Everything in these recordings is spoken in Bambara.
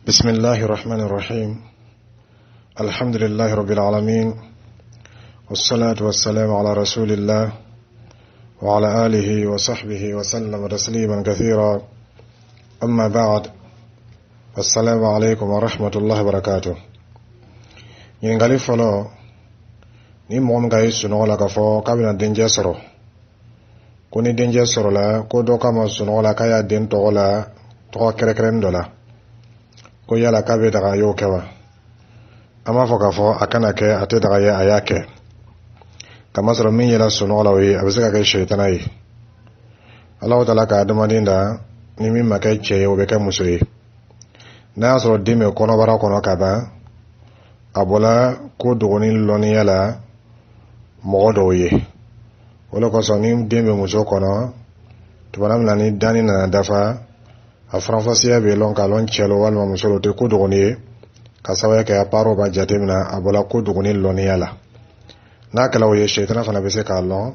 بسم الله الرحمن الرحيم الحمد لله رب العالمين والصلاة والسلام على رسول الله وعلى آله وصحبه وسلم تسليما كثيرا أما بعد السلام عليكم ورحمة الله وبركاته ينغالي فلو ni mom ga suno la ka fo kabina denje soro koni denje soro la ko do kama suno la kaya den to la to kere dola ko yala kabe daga yo kewa ama fo ka fo akana ke ate daga ya ayake kama soro min yala suno la wi abisaka ke shaytana yi Allah taala ka adamadinda ni min makai che yo be ka musuri na soro dime kono bara kono kaba abola ko dogoni loni yala modo ye wala ko soni dembe muso kono to banam lani dani na dafa a franfasia be lon ka lon chelo wala muso te ko dogoni ka sawa ke aparo ba jatemna abola ko dogoni loni yala na kala ye shaytan fana be se ka lon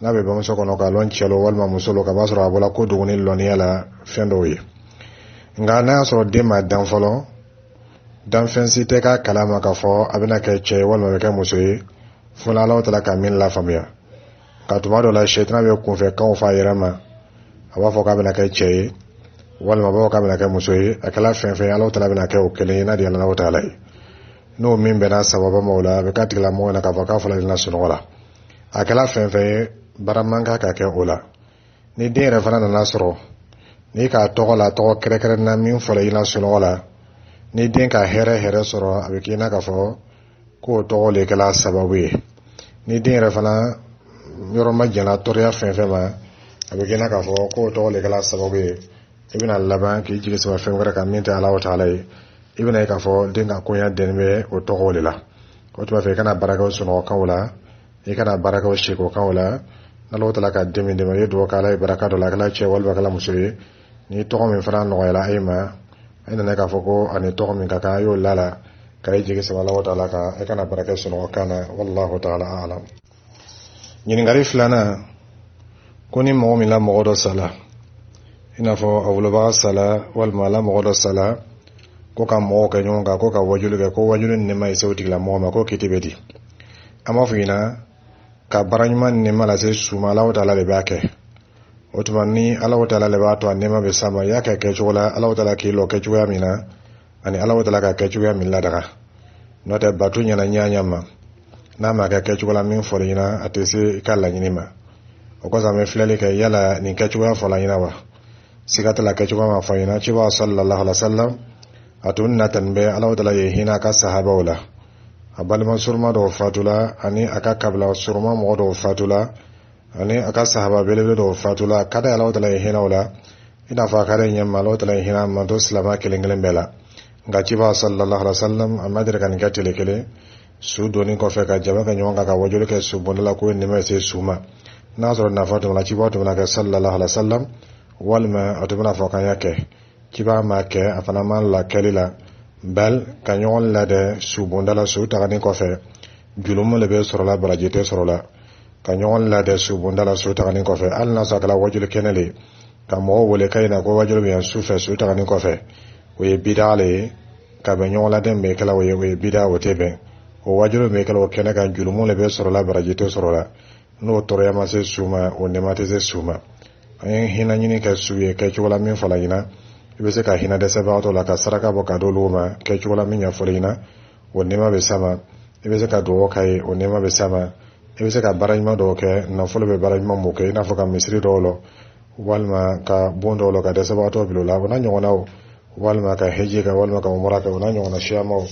na be ba muso kono ka lon chelo wala muso ka basro abola ko dogoni loni yala fendo ye nga na so de ma dan folo dan fensi te ka kalama ka fo abina ke che wala be ka muso ye funa Allah tala ka min la famiya ka tuma do la shaytan be kun fe kan fa yerama aba fo ka bina kai che wal ma ba ka bina kai musoyi akala fen fe Allah tala bina kai o kele na di Allah taala no min be na sababa maula be ka tigla mo na ka fa ka fa la sunu wala akala fen fe baramanga ka ke ola ni dire fana na nasro ni ka to la to kere na min fo la ina sunu wala ni den ka here soro abikina ka fo ko to le kala sababu ni den refana yoro majana toria fenfe ma abigena ka fo ko to le kala sababu ibn al-laban ki jigi so fe ngara ka minta Allah taala ibn ay ka fo den ka ko ya denbe o to le la ko to fe kana baraka suno kawla e kana baraka shi ko kawla Allah taala ka demi de ma do kala baraka do la kala che wal bakala musuri ni to min fara no ya la ayma ina ne ka fo ko ani to min ka ka yo lala kay jigi sama Allah taala ka e kana baraka suno kana wallahu taala a'lam ñini ngari filana koni mo mi la mo do sala ina fo awlo ba sala wal mala mo do sala ko ka mo ka nyonga ko ka wajulu ke ko wajulu ne mai sawti la mo ma ko kitibedi ama fina ka baranyman ne mala se suma Allah taala le bake otumani Allah taala le ba to ne ma be sama ya ka ke chola Allah taala ki lo ke chuya mina ani Allah taala ka ke chuya min la daga no te batu nyana nyanya ma na ma ka kechugola min folina atese kala nyinima okoza me flele ke yala ni kechugola folina wa sigata la kechugola ma folina chiba sallallahu alaihi wasallam atunna tanbe Allah taala yehina ka sahaba wala abal mansurma do fatula ani aka kabla surma mo do fatula ani aka sahaba belebe do fatula kada Allah taala yehina wala ina fa kare nyamma Allah taala yehina ma do salama kelengelen bela nga chiba sallallahu alaihi wasallam amadira kan gatele kele su doni ko fe ka jaba ka nyonga ka wajulu ke su bonala ko ni ma se suma nazaro na fatu la chiba to na ka sallallahu alaihi wasallam wal ma atubna fa kan yake chiba ma ke afana man la kelila bal ka nyon la de su bonala su ta ni ko fe julum le be soro la barajete soro la ka nyon la de su bonala su ta ni ko fe al na sa kala wajulu kenele ka mo wole kayna ko wajulu be su fe su ta ni ko fe we bidale ka be nyon la de be kala we bida wotebe o wajuro me kala o kene kan julumo le be soro la barajete soro la no toro ya mase suma o ne mate se suma ay hina nyini ka suye ke chola min fala ina ibe se ka hina de se ba to la ka saraka bo ka do luma ke chola min ya fala ina o ne ma be sama ibe se ka do kai o ne ma be sama ibe se ka barajma do ke na folo be barajma mo ke na foka misri do lo walma ka bondo lo ka de se ba to bilo la na nyona walma ka heje ka walma ka umra ka na nyona shamo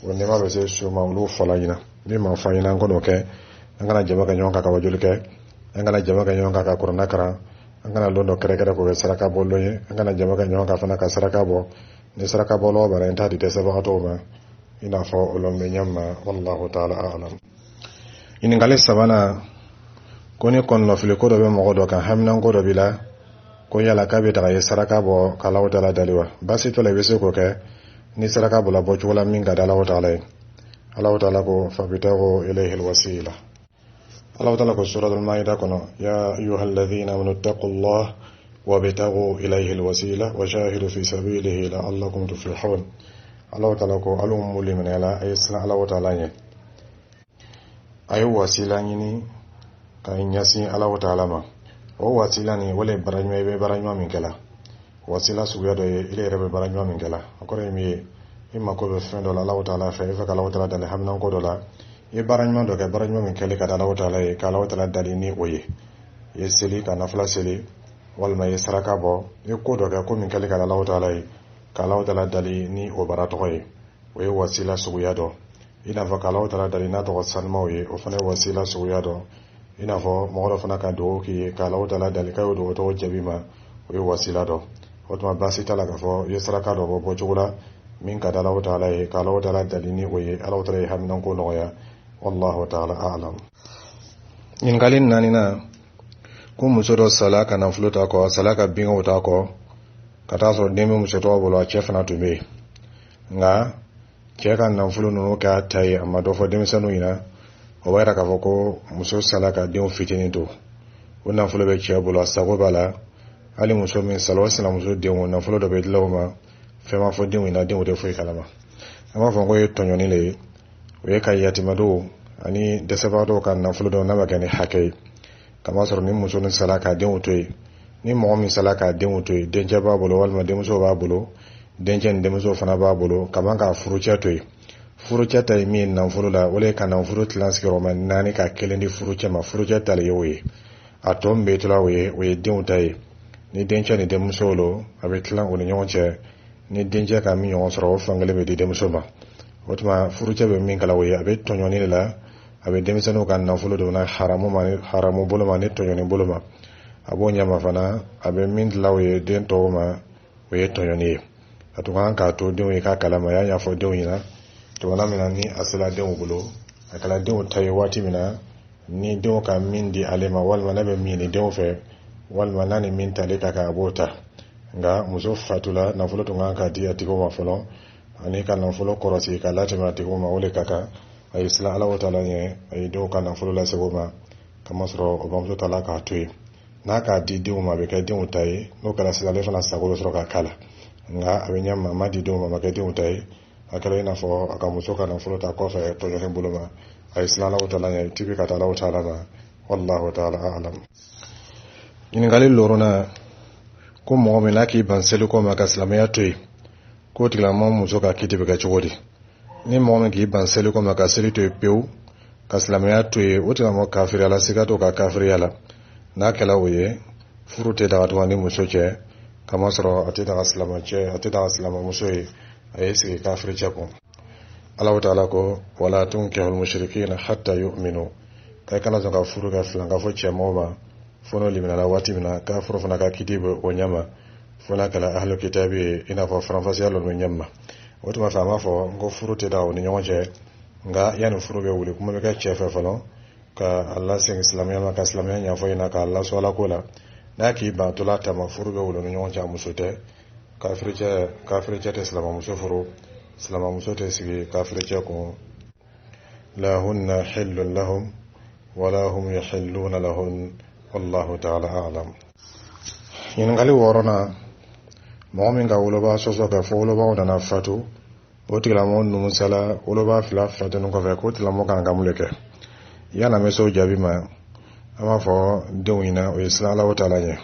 wonde ma be se suma ulu falayina ni ma fayina ngono ke ngana jama ka nyonka ka wajul ke ngana jama ka nyonka ka qur'ana kara ngana londo kere ko be saraka bollo ye ngana jama ka nyonka fana ka saraka bo ni saraka bollo bara enta di tesa ba to ma ina fo ulon me nyamma wallahu ta'ala a'lam in ngale sabana koni kon no fili ko do be mo do kan hamnan ko do bila ko yala ka be ta ye saraka bo kala wata la daliwa basi to le be se ko ke ni saraka bula bo chula minga da Allah taala ko fabitahu ilayhi alwasila Allah taala ko suratul maida kono ya ayyuhalladhina amanu taqullaha وابتغوا إليه الوسيلة وجاهدوا في سبيله لعلكم تفلحون. الله تعالى ko alum mulimin ala ayisna Allah ta'ala ayo wasila ni ka nyasi Allah ta'ala ma o wasila ni wala baranyma be baranyma min kala wasila suya do ile rebe baranyma min kala akore mi imma ko be fendo Allah ta'ala fa fa Allah ta'ala dal hamnan ko dola e baranyma do ka baranyma min kala ka Allah ta'ala ka Allah ta'ala dalini oye yeseli kana fla seli walma yesraka bo e ko do ka ko min kala ka Allah ta'ala ka Allah ta'ala dali ni o barato ye o ye wasila suya do ina fa ka Allah ta'ala dali na to sanmo ye o fana wasila suya do ina fo mo fana ka do ki ka Allah ta'ala dali ka do to jabima o ye wasila do o to basi tala ka fo yesraka do bo jugula min ka Allah ta'ala ye ka Allah ta'ala dali ni o ye Allah ta'ala hamnan ko no ya wallahu ta'ala a'lam. In galin nanina ko musoro salaka na fluta ko salaka bingo ta ko kata so demi musoro bolo a chef na tube nga cheka na fulu no ka tai amma do fo demi sanu ina o wayra ka foko muso salaka demi fitini to wannan fulu be che bolo sago bala ali muso min salwa sala muso demi wannan fulu do be lawma fe ma fo demi na demi de fo kalama amma fo ko tonyo ni le we ka yatima do ani de sabado kan na fulu do na magani hakai kama sɔrɔ ni muso ni salaka denw to yen ni mɔgɔ min salaka denw to yen dencɛ b'a bolo walima denmuso b'a bolo dencɛ ni denmuso fana b'a bolo kaman ka furucɛ to yen furucɛ ta ye min ye nafolo la o le ka nafolo tilan sigiyɔrɔma 4 ka 1 di furucɛ ma furucɛ tali ye o ye a tɔ min bɛ tila o ye denw ta ye ni dencɛ ni denmuso lo a bɛ tilan o ni ɲɔgɔn cɛ ni dencɛ ka min ɲɔgɔn sɔrɔ o fankelen bɛ di denmuso ma o tuma furucɛ bɛ min kala o ye a bɛ tɔɲɔni de la a bɛ denmisɛnninw ka nafolo dɔ na haramu bolo ma ni tɔɲɔni bolo ma a b'o ɲama fana a bɛ min dilan o ye den tɔw ma o ye tɔɲɔni ye a tun kan k'a to denw ye k'a kalama y'a ɲɛfɔ denw ɲɛna tɔmɔna min na ni a sera denw bolo a kɛra denw ta ye waati min na ni denw ka min di ale ma walima ne bɛ min ni denw fɛ walima n'a ni min tali ka kan a b'o ta nka muso fatula nafolo tun kan ka di a tigiw ma fɔlɔ ani ka nafolo kɔrɔsigi ka latɛmɛ a tigiw ma o de ka kan a ye siran Ala ta'ala ɲɛ a ye denw ka nafolo lase o ma kama sɔrɔ o bamuso ta la k'a to yen n'a k'a di denw ma a bɛ kɛ denw ta ye n'o kɛra sisan ale fana sago bɛ sɔrɔ k'a k'a la nka a bɛ ɲɛ ma a ma di denw ma a ma kɛ denw ta ye a kɛra i n'a fɔ a ka muso ka nafolo ta kɔfɛ tɔɲɔni bolo ma a ye siran Ala ta'ala ɲɛ tibi ka taa Ala ta'ala ma wallahu ta'ala a'lam. ɲininkali lorona ko mɔgɔ min n'a k'i ban seliko ma ka silamɛya to yen k'o tigilamɔgɔ muso ka kiti bɛ kɛ cogo di ni mɔgɔ min k'i ban seliko ma ka seli to yen pewu ka silamɛya to yen o tigilamɔgɔ kafiriya la siga to ka kafiriya la n'a kɛla o ye furu tɛ daga tuma ni muso cɛ kama sɔrɔ a tɛ daga silamɛmuso ye a ye sigi kafiri cɛ kun. Ala ta'ala ko wala tunkihul mushrikina hatta yu'minu kai kana sɔn ka furu kɛ filan ka fɔ cɛmɔgɔ ma fo n'o liminala waati min na k'a furu fana ka kiti bɛ o ɲɛma fo n'a kɛla ahlu kitabi ye i n'a fɔ faranfasiya lɔnu ɲɛma o tuma fɛ a b'a fɔ n ko furu tɛ da o ni ɲɔgɔn cɛ nka yanni furu bɛ wuli kuma bɛ kɛ cɛ fɛ fɔlɔ ka Allah segin silamɛya ma ka silamɛya ɲɛfɔ ɲɛna ka Allah sɔn Ala ko la n'a k'i ban to la tama furu bɛ wuli ni ɲɔgɔn cɛ a muso tɛ kafiri cɛ tɛ silamɛmuso furu silamɛmuso tɛ sigi kafiri cɛ kun lahunna hillun lahum wala hum yahilluna lahun wallahu ta'ala a'lam. ɲininkali 6 mɔgɔ min ka woloba sɔsɔ kɛ fɔ wolobaw nana fatu o tigilamɔgɔ numusala woloba 2 fatuni kɔfɛ k'o tigilamɔgɔ kan ka mun de kɛ yana mɛ so jaabi ma an b'a fɔ denw ɲɛna o ye siran Ala ta'ala ɲɛ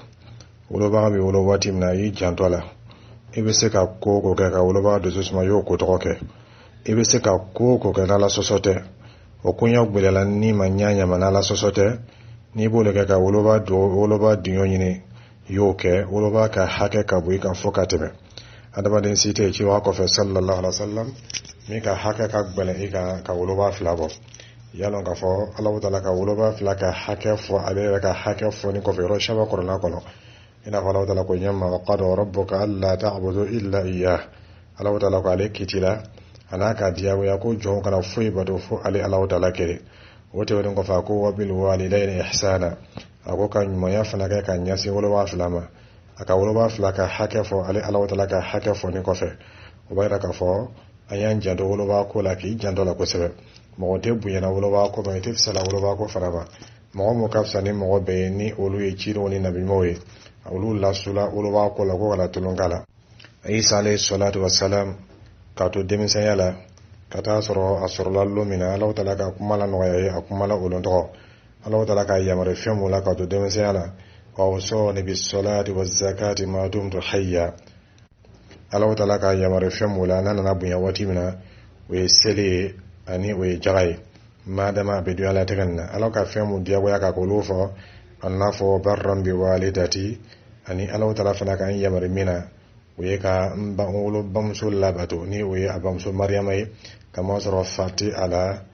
wolobaga bɛ wolo waati min na i janto a la i bɛ se ka ko ko kɛ ka wolobaga dusu suma i y'o ko tɔgɔ kɛ i bɛ se ka ko ko kɛ n'Ala sɔsɔ tɛ o koɲɛ gbɛlɛla ni ma ɲa ɲama n'Ala sɔsɔ tɛ n'i b'o kɛ ka woloba diɲɔ ɲini y'o kɛ woloba ka hakɛ ka bɔ i kan fɔ ka tɛmɛ adamaden si tɛ ci wa kɔfɛ sallallahu alaihi wasallam min ka hakɛ ka gbɛlɛ i kan ka woloba 2 bɔ yalɔn ka fɔ Ala ta'ala ka woloba 2 ka hakɛ fɔ ale yɛrɛ ka hakɛ fɔ ni kɔfɛ yɔrɔ saba kɔrɔna kɔnɔ ina fɔ Ala ta'ala ko ɲɛma wa qada rabbuka alla ta'budu illa iyyah Ala ta'ala ko ale kitila ana ka diyagoya ko jɔn kana foyi bato fo ale Ala ta'ala kere o tɛ wani kɔfɛ ko wa bil walidayni ihsana a ko ka ɲumanya fana kɛ ka ɲɛsin woloba 2 ma a ka woloba 2 ka hakɛ fɔ ale Ala ta'ala ka hakɛ fɔ ni kɔfɛ o b'a yira k'a fɔ an y'an janto woloba ko la k'i janto la kosɛbɛ mɔgɔ tɛ bonyana woloba ko ma i tɛ fisala woloba ko fana ma mɔgɔ mun ka fisa ni mɔgɔ bɛɛ ye ni olu ye cidenw ni nabiɲumanw ye olu la sula olu ba ko la ko la tulungala Isa alayhi salatu wassalam ka to demisanya la ka taa sɔrɔ a sɔrɔla lon min na Alahu Taala ka kuma la nɔgɔya ye a kuma la olu tɔgɔ Alahu Taala ka yamari fɛn mun la ka to demisanya la wa awsani bis salati waz zakati ma dumtu hayya Alahu Taala ka yamari fɛn mun la n'a nana bonya waati min na o ye seli ani o ye jaga ye madama be dunya la tɛgɛ na Alahu ka fɛn mun diyagoya ka k'olu fɔ an'a fɔ barran bi walidati ani Alahu Taala fana ka yamari min na o ye ka wolo bamuso labato ni o ye a bamuso Mariyama ye kama sɔrɔ fati ala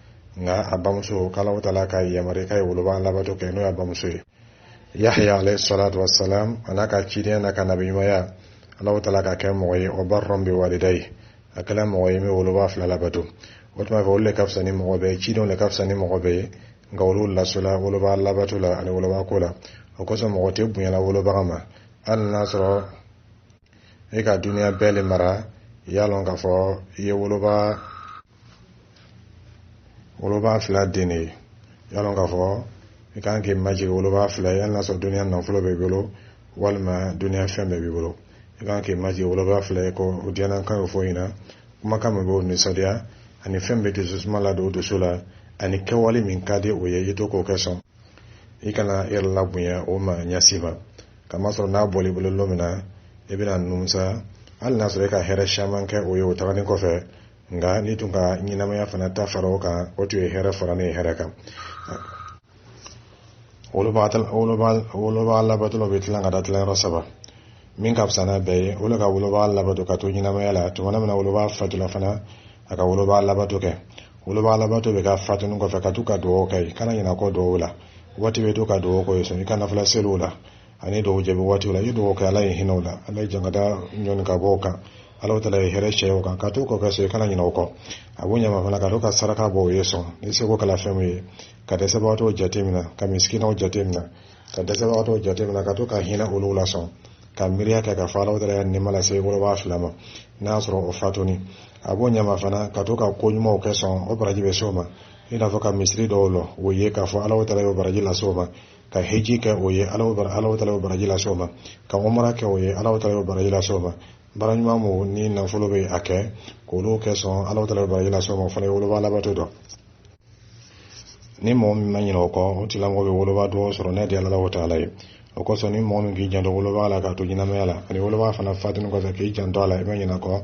nga a bamuso k'Alahu Taala ka yamari ka ye woloba labato kɛ n'o ye a bamuso ye Yahya alayhi salatu wassalam ana ka cidenya n'a ka nabiɲumanya Alahu Taala ka kɛ mɔgɔ ye o barran bi walidayi a kɛla mɔgɔ ye min woloba fila labato o tuma fɛ olu le ka fisa ni mɔgɔ bɛɛ ye cidenw le ka fisa ni mɔgɔ bɛɛ ye nka olu lasola woloba labato la ani woloba ko la o kosɔn mɔgɔ tɛ bonyala wolobaga ma hali n'a sɔrɔ e ka duniya bɛɛ le mara i y'a lɔn k'a fɔ i ye woloba fila den de ye i y'a lɔn k'a fɔ i kan k'i majigi woloba fila ye hali n'a sɔrɔ duniya nafolo b'i bolo walima duniya fɛn bɛɛ b'i bolo i kan k'i majigi woloba fila ye ko o diɲɛna kan y'o fɔ ɲina kumakan min b'o nisɔndiya ani fɛn bɛ dususuma la don o dusu la ani kɛwale min ka di o ye i to k'o kɛ sɔn i kana i yɛrɛ labonya o ma ɲasi ma kamasɔrɔ n'a bɔl'i bolo lon min na i bɛna numisa hali n'a sɔrɔ i ka hɛrɛ caman kɛ o ye o tagalen kɔfɛ nka n'i tun ka ɲɛnamaya fana ta fara o kan o tun ye hɛrɛ fara ne ye hɛrɛ kan woloba labatɔlaw bɛ tilan ka da tilanyɔrɔ 3 min ka fisa n'a bɛɛ ye o le ka woloba labato ka to ɲɛnamaya la tuma min na woloba fatula fana a ka woloba labato kɛ woloba labato bɛ ka fatuni kɔfɛ ka to ka dugawu kɛ kana ɲinɛ kɔ dugawu la waati bɛ to ka dugawu kɛ sɔn i ka nafila seliw la ani dɔw jaabi waati la i dɔw kɛ Ala ye hinɛw la Ala ye jangada ɲɔni ka bɔ o kan Alahu Taala ye hɛrɛ cɛ o kan ka to kɔ kɛ so i kana ɲinɛ o kɔ a b'o ɲama fana ka to ka saraka bɔ o ye sɔn ni seko kɛla fɛn min ye ka dɛsɛbagatɔw jate minɛ ka miskinaw jate minɛ ka dɛsɛbagatɔw jate minɛ ka to ka hinɛ olu la sɔn ka miiriya kɛ ka fɔ Alahu Taala ye nɛɛma lase woloba fila ma n'a sɔrɔ o fatuni a b'o ɲama fana ka to ka ko ɲumanw kɛ sɔn o baraji bɛ se o ma i n'a fɔ ka misiri dɔw lɔ o ye k'a fɔ Alahu Taala ye o baraji lase o ma ka heji kɛ o ye Alahu Taala ye o baraji lase o ma ka umara kɛ o ye Alahu Taala ye o baraji lase o ma bara ɲuman mun ni nafolo bɛ a kɛ k'olu kɛ sɔn Alahu Taala ye o baraji lase o ma o fana ye woloba labato dɔn ni mɔgɔ min ma ɲinɛ o kɔ o tigilamɔgɔ bɛ woloba dugawu sɔrɔ n'a di Alahu Taala ye o kosɔn ni mɔgɔ min k'i janto woloba la ka to ɲɛnamaya la ani woloba fana fatuni kɔfɛ k'i janto a la i ma ɲinɛ kɔ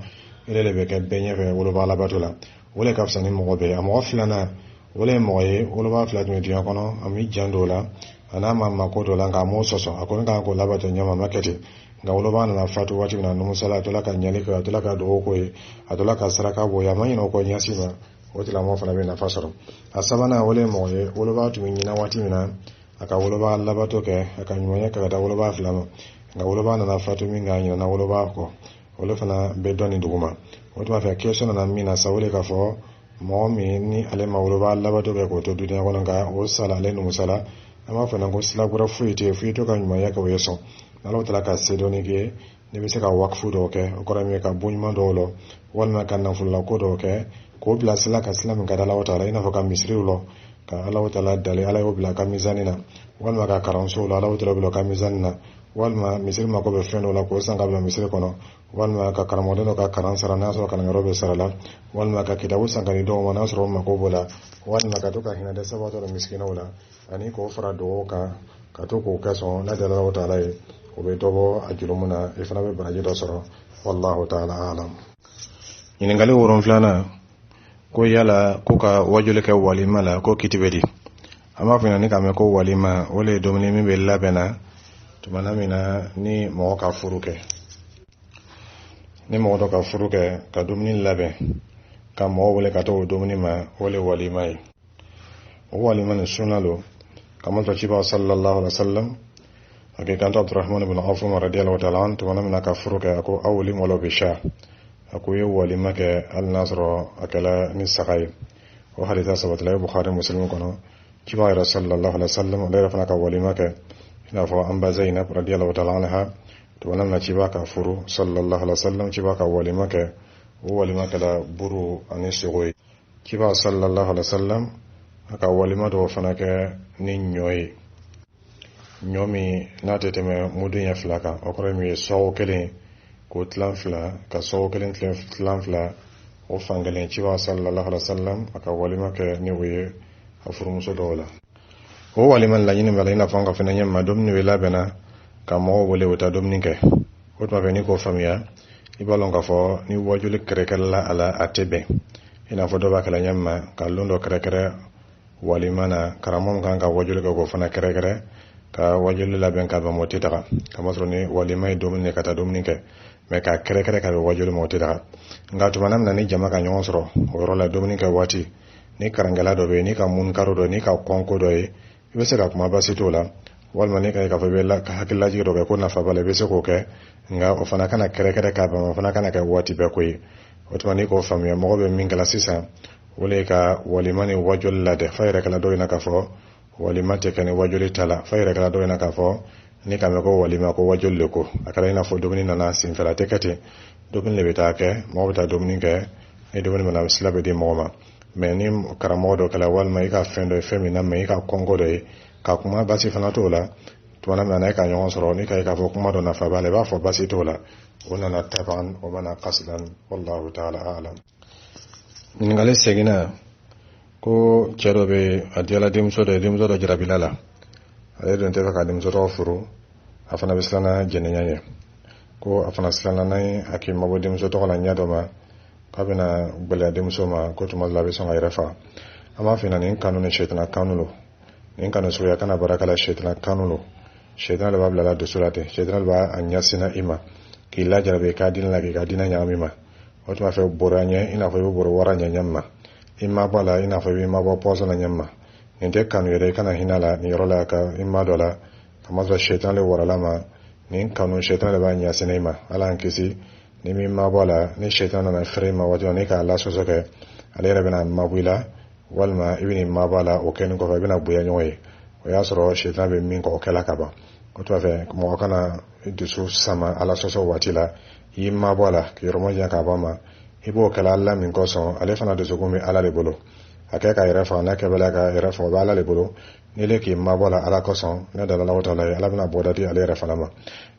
ele le bɛ kɛ bɛɛ ɲɛfɛ woloba labato la o le ka fisa ni mɔgɔ bɛɛ ye a mɔgɔ filanan o le ye mɔgɔ ye woloba fila tun bɛ diɲɛ kɔnɔ a m'i janto o la a n'a ma mako dɔ la nka a m'o sɔsɔ a kɔni kan k'o labato ɲɛma a ma kɛ ten nka woloba nana fatu waati min na numusala a tola ka ɲali kɛ a tola ka dugawu k'o ye a tola ka saraka bɔ ye a ma ɲinɛ o kɔ ɲasi ma o tigilamɔgɔ fana bɛ nafa sɔrɔ a sabanan o le ye mɔgɔ ye woloba tun bɛ ɲina waati min na a ka woloba labato kɛ a ka ɲuman kɛ ka taa woloba fila ma nka woloba nana fatu min kan ɲinɛna woloba kɔ olu fana bɛ dɔn nin dugu ma o tuma fɛ question nana min na sa o de ka fɔ mɔgɔ min ni ale ma woloba labato kɛ k'o to duniya kɔnɔ nka o sala ale numusala an b'a fɔ na ko silakura foyi tɛ foyi to ka ɲumanya kɛ o ye sɔn n'Alahu Taala ka se dɔɔni kɛ ne bɛ se ka wakifu dɔw kɛ o kɔrɔ min ye ka bon ɲuman dɔw lɔ walima ka nafolola ko dɔw kɛ k'o bila sila ka sila min ka di Alahu Taala i n'a fɔ ka misiriw lɔ ka Alahu Taala dali Ala y'o bila ka mizani na walima ka kalansow la Alahu Taala bila ka mizani na walima misiri mako bɛ fɛn dɔw la k'o san ka bila misiri kɔnɔ walima ka karamɔgɔ dɔ ka kalan sara n'a sɔrɔ kalanyɔrɔ bɛ sara la walima ka kitabu san ka di dɔw ma n'a sɔrɔ o mako b'o la walima ka to ka hinɛ dɛsɛbagatɔ dɔ miskinaw la ani k'o fara dugawu kan ka to k'o kɛ sɔn n'a diyara Alahu Taala ye o bɛ dɔ bɔ a jurumu na i fana bɛ baraji dɔ sɔrɔ wallahu taala alam. Ɲininkali 7 ko yala ko ka wajuli kɛ walima la ko kiti bɛ di an b'a fɔ ni k'a mɛn ko walima o le ye dumuni min bɛ labɛn na tuma min na ni mɔgɔ ka furu kɛ ni mɔgɔ dɔ ka furu kɛ ka dumuni labɛn ka mɔgɔ wele ka to o dumuni ma o le walima ye o walima ni sunna lo kama to ciba sallallahu alaihi wasallam ake kanto Abdurrahman ibn Auf radiyallahu ta'ala an tuma min na ka furu kɛ ko awli molo bi sha ako ye walima kɛ al nasro akala ni sakai o haditha sabatla Bukhari Muslim kono ciba sallallahu alaihi wasallam da rafana ka walima kɛ ina fɔ amba Zainab radiyallahu ta'ala anha to wannan na ciba ka furu sallallahu alaihi wasallam ciba ka walima kɛ o walima kala buru ani sugoi ciba sallallahu alaihi wasallam aka walima do fana kɛ ni ɲɔye nyomi na teteme mudun ya flaka okore mi so kelen ko tlan fla ka so kelen tlan fla o fangalen ci wa sallallahu alaihi wasallam aka walima ke ni wuye afuru muso dola o waliman la yini mala ina fanga fena nyamma domni wela bena ka mo wole wota domni ke o to be ni ko famia ibalon ka fo ni wajuli kerekella ala atebe ina fo do ba kala nyamma ka londo kerekere walimana karamom kan ka wajuli ko fana kerekere ka wajuli la ben ka ba moti daga ka masro ni walimai domni kata domni ke me ka kerekere ka wajuli moti daga ngatu manam na ni jama ka nyonsro o rola domni ke wati ni karangala do be ni ka mun karo do ni ka konko do e be se ka kuma basito la walma ni ka fa be la ka hakilla ji do ko na fa bale be se ko ke nga o fana kana kere ka ba fana kana ka wati be ko yi o to ni ko famiya mo be min kala sisa wole ka walimani wajul la de fayre kala do ina ka fo walimate kan wajul tala fayre kala do ina ka fo ni ka me ko walima ko wajul le ko akara ina fo domini nana sin fela tekati domini le beta ke mo beta domini ke e domini mana misla be di mo ma mais ni karamodo kala walma ika fendo e femina me ika kongo de ka kuma basi fana to la to na mana ka nyon soro ni ka fo kuma do na fa bale ba fo basi to la wona na taban o mana qasdan wallahu ta'ala a'lam min ngale segina ko chero be adiala dimso do jarabilala ale don te ka dimso to furu afana bislana jenenya ko afana slana nay akim mabo dimso to la nyado ma kabina gbele dimso ma ko tuma labe songa irefa ama fina nin kanune shaytana kanulo nin kanu suya kana barakala shaytana kanulo shaytana ba bla la dusulate shaytana ba anyasina ima kila jarabe ka din la ga dina nyamima otuma fe boranye ina fe boro waranya nyamma imma bala ina fe imma bo poso na nyamma ninte kanu yere kana hinala ni rola ka imma dola kamazra shaytan le warala ma nin kanu shaytan le ba nyasina ima ala ankisi ni mimma bala ni shaytan na frema wajo ni ka la soso ke ale rabina mabula walma ibni mabala o ken ko fa bina buya nyoy o ya soro shaytan be min ko kala kaba otuma fe mo kana dusu sama ala soso watila yimma bola ki romoja ka bama ibo kala alla min ko son ale fana de sogumi ala le bolo akeka ira fa na kebela ka ira fa bala le bolo nile ki yimma bola ala ko son na da Allah taala ala bina bodati ale ira fana ma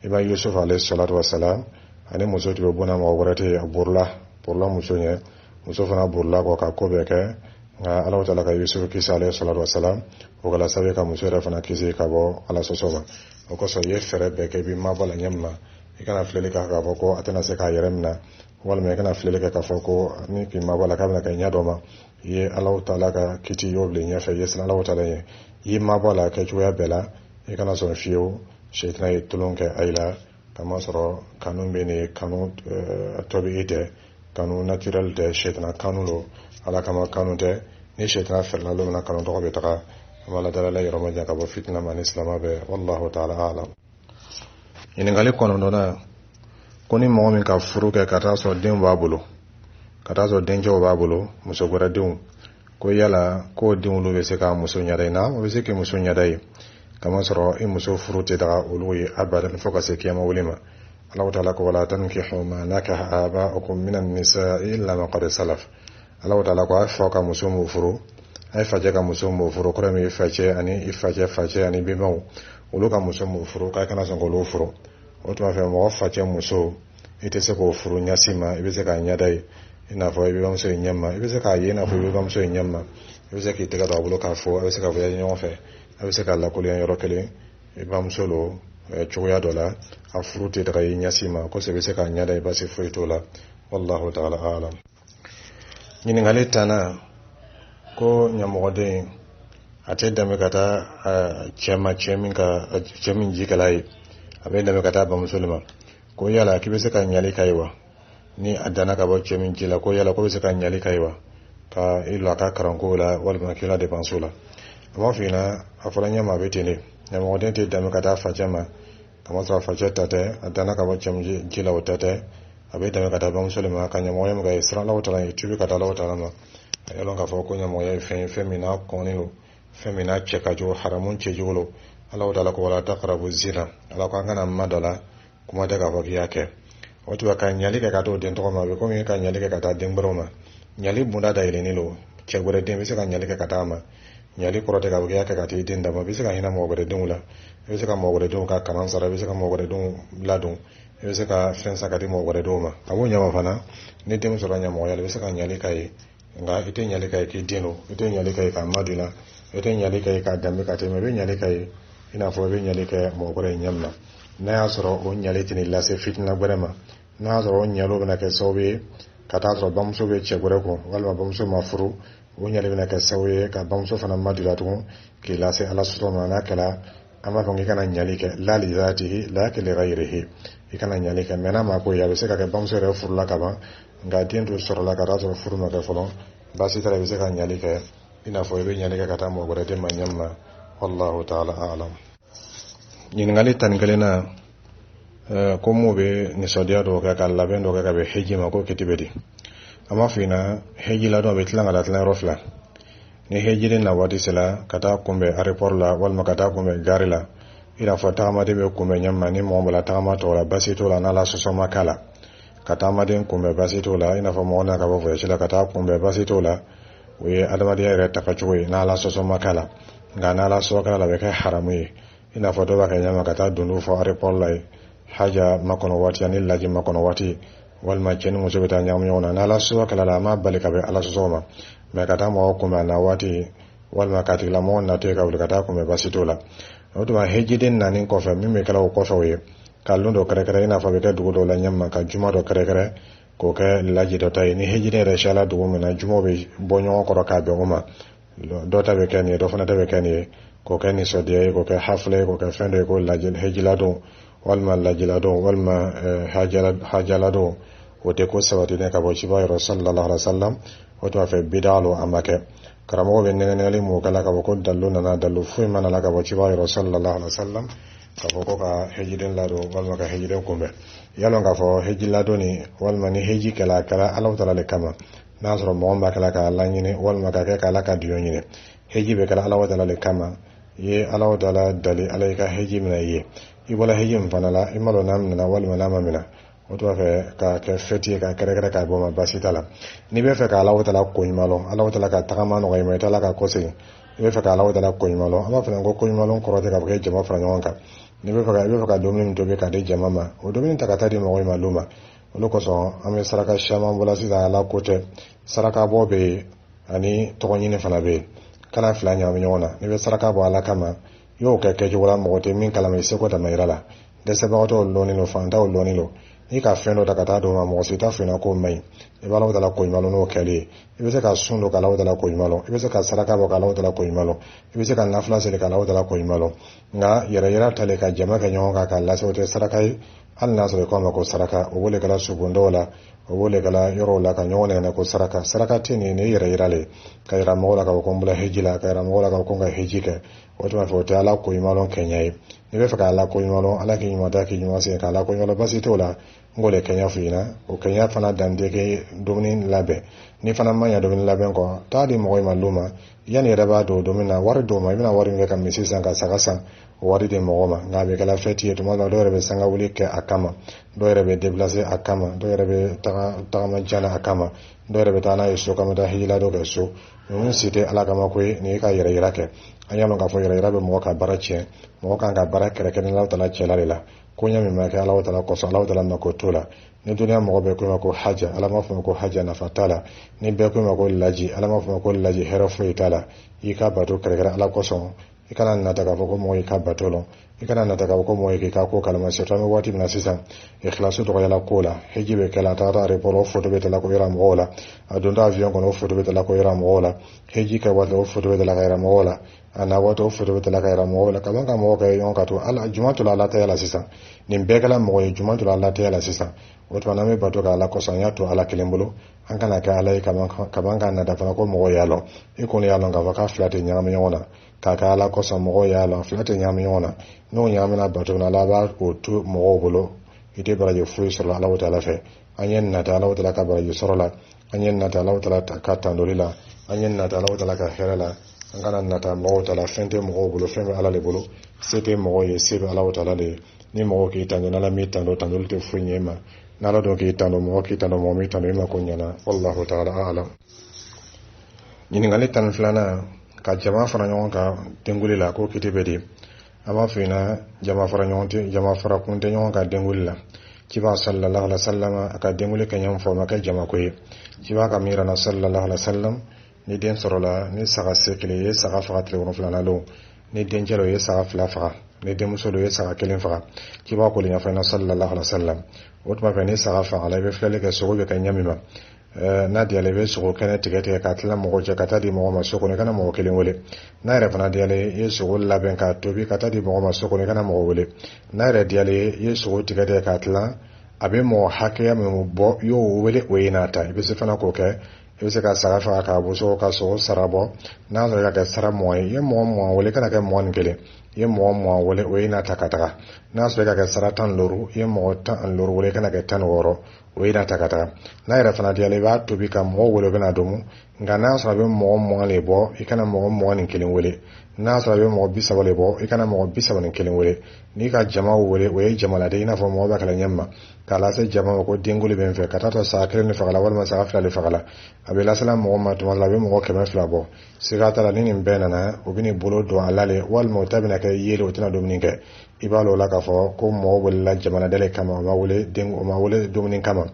iba yusuf alayhi salatu wassalam ani muso tibe bona ma gorate burla muso nye muso fana burla ko ka ko be ke nga Allah taala ka yusuf kisa alayhi salatu wassalam o kala sabe ka muso ira fana kisi ka bo ala sosoba o ko so ye fere be ke bi ma bola nyamma ikana filele ka fɔ ko atena se ka yɛrɛmina walima ikana filele ka fɔ ko ni ki mabala ka bɛna ka ɲɛ dɔ ma ye Allahu taala ka kiti y'o bilen ɲɛfɛ ye siran Allahu taala ye yi mabala kɛ cogoya bɛɛ la i kana sɔn fiyewu shaytana ye tulon kɛ a la kama sɔrɔ kanu bɛ ni kanu tobi tɛ kanu naturel tɛ shaytana kanu lo ala kama kanu tɛ ni shaytana fɛrɛla lo mina kanu tɔgɔ bɛ taga amala dalala yɔrɔma jan ka bɔ fitina ma ni silama bɛ wallahu taala a'lam ɲininkali kɔnɔntɔnna ko ni mɔgɔ min ka furu kɛ ka taa sɔrɔ den b'a bolo ka taa sɔrɔ dencɛw b'a bolo muso wɛrɛ denw ko yala ko denw olu bɛ se ka muso ɲada in na o bɛ se k'i muso ɲada ye kama sɔrɔ i muso furu tɛ daga olu ye abadan fo ka se kiyama wuli ma Allahu ta'ala ko wala tankihu ma nakaha aba'ukum minan nisa'i illa ma qad salaf Allahu ta'ala ko a fɔ ka muso mu furu ay faje ka muso mu furu kɔrɔ min facɛ ani i facɛ ani bimaw olu ka muso mu furu ka kana sɔn k'olu furu o tuma fɛ mɔgɔ facɛ muso i tɛ se k'o furu ɲasi ma i bɛ se k'a ɲɛda ye i n'a fɔ i bɛbamuso ye ɲɛma i bɛ se k'a ye i n'a fɔ i bɛbamuso ye ɲɛma i bɛ se k'i tɛgɛ don a bolo k'a fɔ a bɛ se ka voyage ɲɔgɔn fɛ a bɛ se ka lakoliya yɔrɔ kelen i bamuso lo cogoya dɔ la a furu tɛ daga i ɲasi ma kosɛbɛ i bɛ se k'a ɲɛda ye basi foyi t'o la wallahu ta'ala a'lam ɲininkali tanna ko ɲɛmɔgɔden a tɛ dɛmɛ ka taa cɛ min jikala ye a bɛ dɛmɛ ka taa bamuso ma ko yala k'i bɛ se ka ɲali ka ye wa ni a danna ka bɔ cɛ min ji la ko yala ko bɛ se ka ɲali ka ye wa ka i la ka karanko la walima k'i la dépense la a b'a f'i ɲɛna a fɔra ɲɛma a bɛ ten de ɲɛmɔgɔden tɛ dɛmɛ ka taa facɛ ma kamasɔrɔ facɛ ta tɛ a danna ka bɔ cɛ min ji la o ta tɛ a bɛ dɛmɛ ka taa bamuso ma ka ɲɛmɔgɔya min ka ye siran Allahu taala ye tubi ka taa Allahu taala ma a yɛlɛn k'a fɔ ko ɲɛmɔgɔya ye fɛn ye fɛn min n'a kɔnni lo fɛn min n'a cɛ ka jugu haramu cɛ jugu lo Allahu taala ko wala taqrabu zina ala ko an kana ma dɔ la kuma tɛ k'a fɔ k'i y'a kɛ o tuba ka ɲali kɛ ka t'o den tɔgɔ ma a bɛ komi ka ɲali kɛ ka taa den wɛrɛw ma ɲali bunda da yɛlɛnnen lo cɛ wɛrɛ den bɛ se ka ɲali kɛ ka taa ma nyali korote ka buya ka ti den dama bisa ka hina mo gode dun la bisa ka mo gode dun ka kanan sara bisa ka mo gode dun ladun bisa ka fensa ka di mo gode dun ma abu nyama fana ni dem so ranya mo ya bisa ka nyali kai nga ite nyali kai ki dinu ite nyali kai ka madina ite nyali kai ka dambe ka te me be nyali kai ina fo be nyali kai mo gode nyamna na ya soro o nyali tini la se fitna gbarema na ya soro o nyalo bena ke sobe kata soro bamso be che gore ko walma bamso mafuru o nyali bena ke sobe ka bamso fana madila tu ki la se ala subhanahu wa ta'ala ama ko ngikana nyali ke la li zatihi la ke li ghayrihi ikana nyali ke mena ma ko ya be se ka ke bamso re furla ka ba nga dindu soro la kata soro furu ma ke folo basi tara be se ka nyali ke ina fo be nyali ke kata mo gore de manyamma wallahu ta'ala a'lam ñingali tan galena ko mobe ni sodiya do ka laben do ka be heji ma ko kitibedi ama fina heji la do be tlanga la tlanga rofla ni heji den na wadi sela kata kumbe airport la wal makata kumbe gari la ila fata ma de be kumbe nyamma ni mo la ta ma to la basi to la na la so ma kala kata ma den kumbe basi to la ina fa mo na ka bo fe sela kata kumbe basi to la we adama de re ta ka chuwe na la so ma kala ga na la so kala la be ka haramu ina foto ba kanya makata dunu fo airport lai haja makono wati anil laji makono wati wal ma chen mo sobeta nyam nyona na la so kala la ma balika be ala soma me kata mo ko ma na wati wal ma kati la mo na te ka wul kata ko me basitola oto ma hejiden na nin ko fa mi me kala ko fa we kallundo kare kare ina fa be ka dugo do la nyam ka juma do kare kare ko ka laji do tay ni hejiden re shala dugo me na jumo be bonyo ko ka be ngoma do ta be kan ye do fana ta be kan ye ko ka ni sodiye ko ka hafle ko ka fende ko lajil hejilado walma lajilado walma hajalado wote ko sabati ne ka bo ci bayro sallallahu alaihi wasallam woto fa bidalo amake karamo be ne ne mo kala ka ko dallu na dallu fu man la ka bo ci bayro sallallahu alaihi wasallam ka ko ka hejiden lado walma ka hejiden ko be yalo nga fo hejilado ni walma ni heji kala kala Allah taala le kama nasro mo mba kala ka Allah nyine walma ka kala ka diyo nyine heji be kala Allah taala le kama ye Allah taala dali alayka heji mina ye ibola heji mfanala imalo namna wal manama mina oto fe ka ke feti ka kare ka boma basitala ni be fe ka Allah taala ko nyimalo Allah taala ka takama no ga taala ka kosi ni be fe ka Allah taala ko nyimalo ama fe ngo ko nyimalo ko rote ka ke jama fra nyonka ni be fe ka domin to be ka de jama ma o domin ta ka tadi mo ga maluma olo ko so ame saraka shama bola sida ala kote saraka bobe ani to nyine fana be kana fila ɲaami ɲɔgɔn na ni bɛ saraka bɔ ala kama y'o kɛ kɛcogo la mɔgɔ tɛ min kalama i seko dama yira la dɛsɛbagatɔw lɔni lo fantaw lɔni lo n'i ka fɛn dɔ ta ka taa d'o ma mɔgɔ si t'a fina ko maɲi i bɛ Alahu Taala ko ɲuman n'o kɛli ye i bɛ se ka sun don ka Alahu Taala ko ɲuman i bɛ se ka saraka bɔ ka Alahu Taala ko ɲuman i bɛ se ka nafila seli ka Alahu Taala ko ɲuman nka yɛrɛ yira talen ka jama kɛ ɲɔgɔn kan k'a lase o tɛ saraka ye hali n'a sɔrɔ i k'a ma ko saraka o wele kɛla subundaw la o wele kɛla yɔrɔw la ka ɲɔgɔn nɛgɛnɛ ko saraka saraka tɛ nin ni yɛrɛ yira le ka yira mɔgɔw la ka fɔ ko n bɔra heji la ka yira mɔgɔw la ka fɔ ko n ka heji kɛ o tuma fɛ o tɛ ala ko ɲuman kɛɲɛ ye n'i bɛ fɛ ka ala ko ɲuman ala k'i ɲuman da k'i ɲuman sen ka ala ko ɲuman basi t'o la n k'o de kɛɲɛ f'i ɲɛna o kɛɲɛ fana dan tɛ kɛ dumuni labɛn ni fana man ɲɛ dumuni labɛn kɔ taa di mɔgɔ ma lu ma yanni yɛrɛ b'a don dumuni na wari d'o ma i bɛna wari min kɛ ka misi san ka saga san o wari di mɔgɔ ma nka a bɛ kɛla fɛti ye tuma dɔ dɔw yɛrɛ bɛ sanga wuli kɛ a kama dɔw yɛrɛ bɛ déplacer a kama dɔw yɛrɛ bɛ tagama jana a kama dɔw yɛrɛ bɛ taa n'a ye so kama taa hijila dɔ kɛ so ninnu si tɛ ala kama ko ye ni ka yɛrɛ yira kɛ an y'a dɔn k'a fɔ yɛrɛ yira bɛ mɔgɔ ka baara tiɲɛ mɔgɔ kan ka baara kɛrɛkɛ ni Alahu Taala cɛla de la ko ɲɛ min ma kɛ Alahu Taala kɔsɔn Alahu Taala mako t'o la ni duniya mɔgɔ bɛɛ ko ma ko haja ala m'a fɔ ma ko haja nafa t'a la ni bɛɛ ko ma ko laji ala m'a fɔ ma ko laji hɛrɛ foyi t'a la i ka bato kɛrɛkɛrɛ ala kɔsɔn i kana nata k'a fɔ ko mɔgɔ i ka bato lɔ i kana nata k'a fɔ ko mɔgɔ i k'a ko kalama surtout an bɛ waati min na sisan ikhlasu dɔgɔyala ko la heji bɛ kɛla a taara aéroport o photo bɛ tala ko yira mɔgɔw la a donta avion kɔnɔ o photo bɛ tala ko yira mɔgɔw la heji kɛ waati o photo bɛ tala ka yira mɔgɔw la a na waati o photo bɛ tala ka yira mɔgɔw la ka ban ka mɔgɔ kɛ ɲɔgɔn ka to ala juma to la ala taya la sisan nin bɛɛ kɛla mɔgɔ ye juma to la ala taya la sisan o tuma an bɛ bato ka ala kɔsɔn an y'a to ala kelen bolo an kana kɛ ala ye ka ban ka nata fana ko mɔgɔ y'a lɔ i kɔni y'a lɔn k'a fɔ k'a fila tɛ ɲagami ɲɔgɔn na k'a kɛ ala kɔsɔn mɔgɔ y'a lɔ fila tɛ ɲagami ɲɔgɔn na n'o ɲagamina bato na ala b'a o to mɔgɔw bolo i tɛ baraji foyi sɔrɔ Alahu Taala fɛ an ye nata Alahu Taala ka baraji sɔrɔ la an ye nata Alahu Taala ka tandoli la an ye nata Alahu Taala ka hɛrɛ la an kana nata mɔgɔw ta la fɛn tɛ mɔgɔw bolo fɛn bɛ ala de bolo se tɛ mɔgɔw ye se bɛ Alahu Taala de ye ni mɔgɔ k'i tando n'ala m'i tando tandoli tɛ foyi ɲɛ ma n'ala dɔn k'i tando mɔgɔ k'i tando mɔgɔ m'i tando i ma ko ɲɛna wallahu ta'ala a'lam ɲininkali tan filanan ka jama fara ɲɔgɔn kan denguli la ko kiti bɛ di an b'a f'i ɲɛna jama fara kun tɛ ɲɔgɔn kan denguli la ciba sallallahu alaihi wasallam a ka denguli kɛ ɲɔgɔn fɔ ma kɛ jama ko ye ciba ka miira na sallallahu alaihi wasallam ni den sɔrɔ la ni saga se kelen ye saga faga tile wolonwula don ni den cɛ ye saga fila faga ni denmuso ye saga kelen faga ciba ko ɲɛfɔ ɲɛna sallallahu alaihi wasallam o tuma fɛ ni saga faga la i bɛ filɛli kɛ sogo bɛ kɛ ɲami ma n'a diyala i bɛ sogo kɛnɛ tigɛ ka tila mɔgɔ cɛ ka taa di mɔgɔ ma so kɔnɔ i kana mɔgɔ kelen wele n'a yɛrɛ fana diyala i ye sogo labɛn ka tobi ka taa di mɔgɔ ma so kɔnɔ i kana mɔgɔ wele n'a yɛrɛ diyala i ye sogo tigɛ ka tila a bɛ mɔgɔ hakɛya min bɔ i y'o wele o ye n'a ta i bɛ se fana k'o kɛ i bɛ se ka saga faga k'a boso ka sogo sara bɔ n'a sɔrɔ i ka kɛ sara mɔgɔ ye i ye mɔgɔ wele kana kɛ mɔgɔ nin kelen i ye mɔgɔ wele o ye n'a ta ka taga n'a sɔrɔ i ka kɛ sara 15 i ye mɔgɔ 15 wele kana kɛ 16 o ye n'a ta ka taga n'a yɛrɛ fana diyala i b'a tobi ka mɔgɔ wele o bɛna domu nka n'a sɔrɔ a bɛ mɔgɔ le bɔ i kana mɔgɔ nin kelen wele n'a sɔrɔ a bɛ mɔgɔ 30 le bɔ i kana mɔgɔ 30 nin kelen wele n'i ka jama wele o ye jamaladen i n'a fɔ mɔgɔ bɛ kala ɲɛma k'a lase jama ma ko denguli bɛ n fɛ ka taa to saga 1 de faga la walima saga 2 de faga la a bɛ lasela mɔgɔ ma tuma la a bɛ mɔgɔ 200 bɔ siga t'a la ni nin bɛɛ nana o bɛ ni bolo don a la le walima o ta bɛna kɛ yeli o tɛna dumuni kɛ i b'a lɔ la k'a fɔ ko mɔgɔ welela jamanaden le kama o ma wele dumuni kama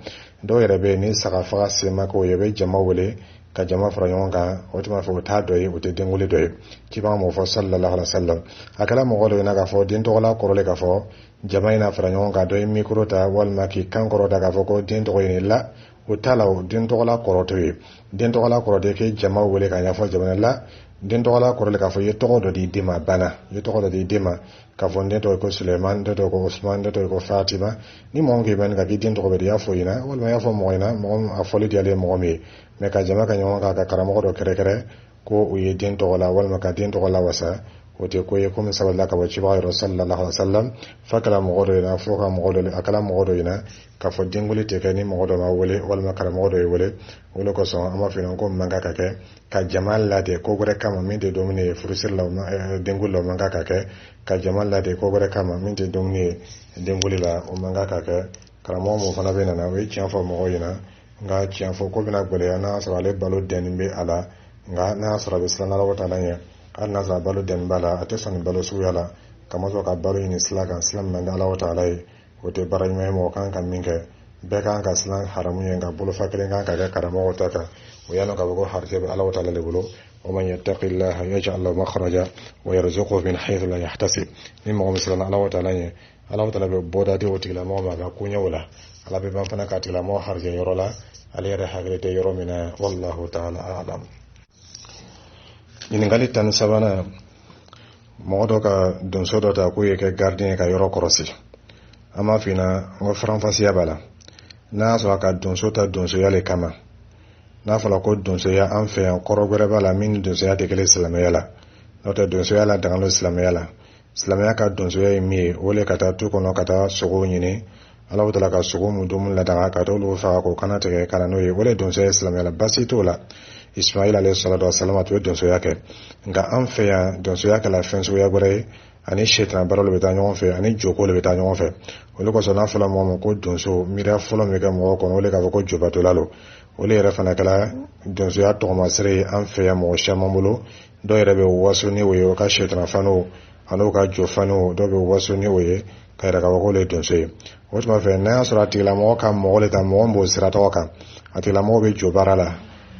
dɔw yɛrɛ bɛ ni saga faga sema k'o ye bɛ jama wele ka jama fara ɲɔgɔn kan o tuma fɛ o t'a dɔ ye o tɛ denguli dɔ ye ci b'an m'o fɔ sallallahu alaihi wasallam a kɛla mɔgɔ dɔ ye na k'a fɔ den tɔgɔla kɔrɔlen k'a fɔ jama in na fara ɲɔgɔn kan dɔ ye mikoro ta walima k'i kan kɔrɔ ta k'a fɔ ko den tɔgɔ ye la o t'a la o den tɔgɔla kɔrɔ tɛ ye den tɔgɔla kɔrɔ tɛ k'e jama wele ka ɲɛfɔ jamana la den tɔgɔla kɔrɔlen k'a fɔ i ye tɔgɔ dɔ di den ma bana i ye tɔgɔ dɔ di den ma k'a fɔ n den tɔgɔ ye ko Suleiman n den tɔgɔ ye ko Usman n den tɔgɔ ye ko Fatima ni mɔgɔ k'i bɛ nin ka k'i den tɔgɔ bɛ di i y'a fɔ ɲɛna walima i y'a fɔ mɔgɔ ɲɛna mɔgɔ a fɔli diyalen mɔgɔ min ye mais ka jama ka ɲɔgɔn kan ka karamɔgɔ dɔ kɛrɛkɛrɛ ko u ye den tɔgɔ la walima ka den tɔgɔ la wasa o tɛ ko ye komi sabali ka bɔ cibaga yɔrɔ sallallahu alaihi wasallam fa kɛla mɔgɔ dɔ ɲɛna fo ka mɔgɔ dɔ a kɛla mɔgɔ dɔ ɲɛna k'a fɔ denguli tɛ kɛ ni mɔgɔ dɔ ma wele walima karamɔgɔ dɔ ye wele o de kosɔn an b'a f'i ɲɛna ko man kan ka kɛ ka jama lade ko wɛrɛ kama min tɛ dumuni ye furusiri la denguli la o man kan ka kɛ ka jama lade ko wɛrɛ kama min tɛ dumuni ye denguli la o man kan ka kɛ karamɔgɔ mun fana bɛ nana o ye tiɲɛ fɔ mɔgɔw ɲɛna nka tiɲɛ fɔ ko bɛna gwɛlɛya n'a sɔrɔ ale balo dɛnni bɛ a la nka n'a sɔrɔ a bɛ siran Alahu Taala ɲɛ hali n'a sɔrɔ a balo dɛnni b'a la a tɛ sɔn nin balo suguya la kamasɔrɔ ka balo ɲini sila kan sila min na Alahu Taala ye o tɛ baara ɲuman ye mɔgɔ kan ka min kɛ bɛɛ kan ka silan haramu ye nka bolofa kelen kan ka kɛ karamɔgɔ ta kan o y'a dɔn k'a fɔ ko harijɛ bɛ Alahu Taala le bolo ومن يتق الله يجعل له مخرجا ويرزقه من حيث لا يحتسب ni mɔgɔ min siranna Alahu Taala ɲɛ Alahu Taala bɛ bɔda di o tigilamɔgɔ ma a ka koɲɛw la Ala bɛ ban fana k'a tigilamɔgɔ harijɛ yɔrɔ la ale yɛrɛ hakili tɛ yɔrɔ min na wallahu ta'ala a'lam ɲininkali 13 mɔgɔ dɔ ka donso dɔ ta k'o ye kɛ gardien ka yɔrɔ kɔlɔsi an b'a f'i ɲɛna ko faranfasiya b'a la n'a y'a sɔrɔ a ka donso ta donsoya le kama n'a fɔra ko donsoya an fɛ yan kɔrɔ wɛrɛ b'a la min ni donsoya tɛ kelen silamɛya la n'o tɛ donsoya la dangalo silamɛya la silamɛya ka donsoya ye min ye o le ka taa tu kɔnɔ ka taa sogow ɲini Alahu Taala ka sogo mun dumuni ladaga ka t'olu faga k'o kana tigɛ ka na n'o ye o le donsoya ye silamɛya la basi t'o la Ismail alayhi salatu wasalam a tun bɛ donsoya kɛ nka an fɛ yan donsoya kɛla fɛn suguya wɛrɛ ye ani shetana baaraw le bɛ taa ɲɔgɔn fɛ ani joko le bɛ taa ɲɔgɔn fɛ o le kosɔn n'a fɔla mɔgɔ ma ko donso miiriya fɔlɔ min bɛ kɛ mɔgɔ kɔnɔ o le k'a fɔ ko jobatola lo o le yɛrɛ fana kɛla donsoya tɔgɔmasere ye an fɛ yan mɔgɔ caman bolo dɔw yɛrɛ bɛ waso ni o ye o ka shetana faniw an'u ka jo faniw dɔw bɛ waso ni o ye ka yɛrɛ k'a fɔ ko le ye donso ye o tuma fɛ n'a y'a sɔrɔ a tigilamɔgɔ ka mɔgɔ le ta mɔgɔ min b'o sira tɔgɔ kan a tigilamɔgɔ bɛ jo baara la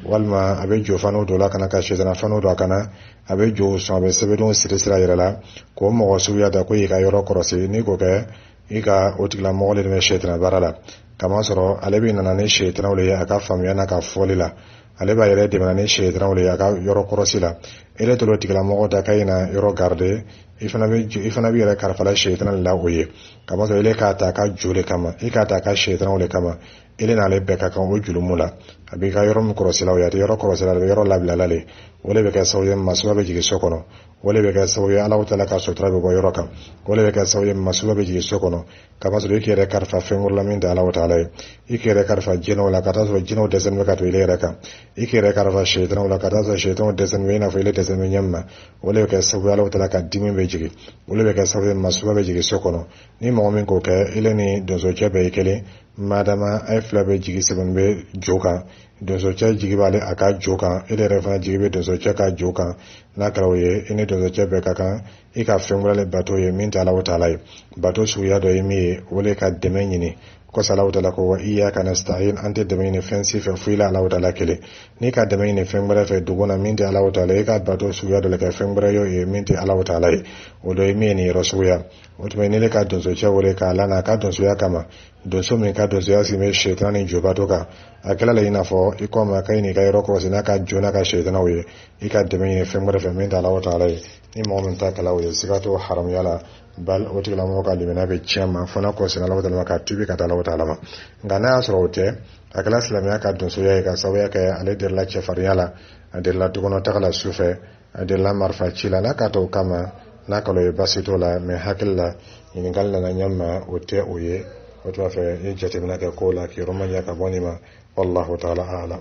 walima a bɛ jo faniw don la kana ka shetana faniw don a kana a bɛ jo sɔn a bɛ sɛbɛndenw siri sira yɛrɛ la k'o mɔgɔ suguya ta ko i ka yɔrɔ kɔlɔsi n'i k'o kɛ i ka o tigilamɔgɔ le bɛ shetana baara la kamasɔrɔ ale bɛ nana ni shetanaw le ye a ka faamuya n'a ka fɔli la ale b'a yɛrɛ dɛmɛ ni shetanaw le ye a ka yɔrɔ kɔlɔsi la ele tolo tigilamɔgɔ ta k'a na yɔrɔ garde i fana bɛ yɛrɛ kalifala shetana la o ye kamasɔrɔ ele k'a ta a ka jo le kama i k'a ta a ka shetanaw le kama ele n'ale bɛɛ ka kan o julumu la a b'i ka yɔrɔ min kɔlɔsila o ye a tɛ yɔrɔ kɔlɔsila a bɛ yɔrɔ labilala le o le bɛ kɛ sababu ye masuba bɛ jigin so kɔnɔ o le bɛ kɛ sababu ye Alahu Taala ka sutura bɛ bɔ yɔrɔ kan o le bɛ kɛ sababu ye masuba bɛ jigin so kɔnɔ kamasɔrɔ i k'i yɛrɛ kalifa fɛn wɛrɛ la min tɛ Alahu Taala ye i k'i yɛrɛ kalifa jinɛw la ka taa sɔrɔ jinɛw dɛsɛlen bɛ ka to ile yɛrɛ kan i k'i yɛrɛ kalifa shetanaw la ka taa sɔrɔ shetanaw dɛsɛlen bɛ i n'a fɔ ile dɛsɛlen bɛ ɲɛmin na o le bɛ kɛ sababu ye Alahu Taala ka dimi bɛ jigin o le bɛ kɛ sababu ye masuba bɛ jigin so kɔnɔ ni mɔgɔ min k'o kɛ ile ni donsocɛ bɛɛ ye kelen madama a ye fila bɛ jigi sɛbɛn bɛ jo kan donso cɛ jigi b'ale a ka jo kan ele yɛrɛ fana jigi bɛ donso cɛ ka jo kan n'a kɛra o ye i ni donso cɛ bɛɛ ka kan i ka fɛn wɛrɛ bato ye min tɛ Alahu Taala ye bato suguya dɔ ye min ye o le ka dɛmɛ ɲini kosa Alahu Taala ko wa iyyaka nasta'in an tɛ dɛmɛ ɲini fɛn si fɛ fo i la Alahu Taala kelen n'i ka dɛmɛ ɲini fɛn wɛrɛ fɛ dugu na min tɛ Alahu Taala ye i ka bato suguya dɔ la kɛ fɛn wɛrɛ ye min tɛ Alahu Taala ye o dɔ ye min ye nin yɔrɔ suguya o tuma ni ne ka donso cɛ wele k'a la n'a ka donsoya kama donso min ka donsoya si bɛ shetani jobato kan a kɛla la i n'a fɔ i kɔ ma ka ɲini ka yɔrɔ kɔlɔsi n'a ka jo n'a ka shetanaw ye i ka dɛmɛ ɲini fɛn wɛrɛ fɛ min tɛ Alahu Taala ye ni mɔgɔ min ta kɛla o ye siga t'o haramuya la bal o tigilamɔgɔ ka limaniya bɛ tiɲɛ ma fo n'a kɔlɔsila Alahu Taala ma ka tubi ka taa Alahu Taala ma nka n'a y'a sɔrɔ o tɛ a kɛla silamɛya ka donsoya ye ka sababuya kɛ ale delila cɛfarinya la a delila dukɔnɔtaga la sufɛ a delila marifa ci la n'a ka to o kama n'a kalo ye basi t'o la mɛ hakili la ɲininkali nana ɲɛ ma o tɛ o ye o tuma fɛ i jateminɛ kɛ ko la k'i yɔrɔ ma ɲɛ ka bɔ nin ma wallahu ta'ala a'lam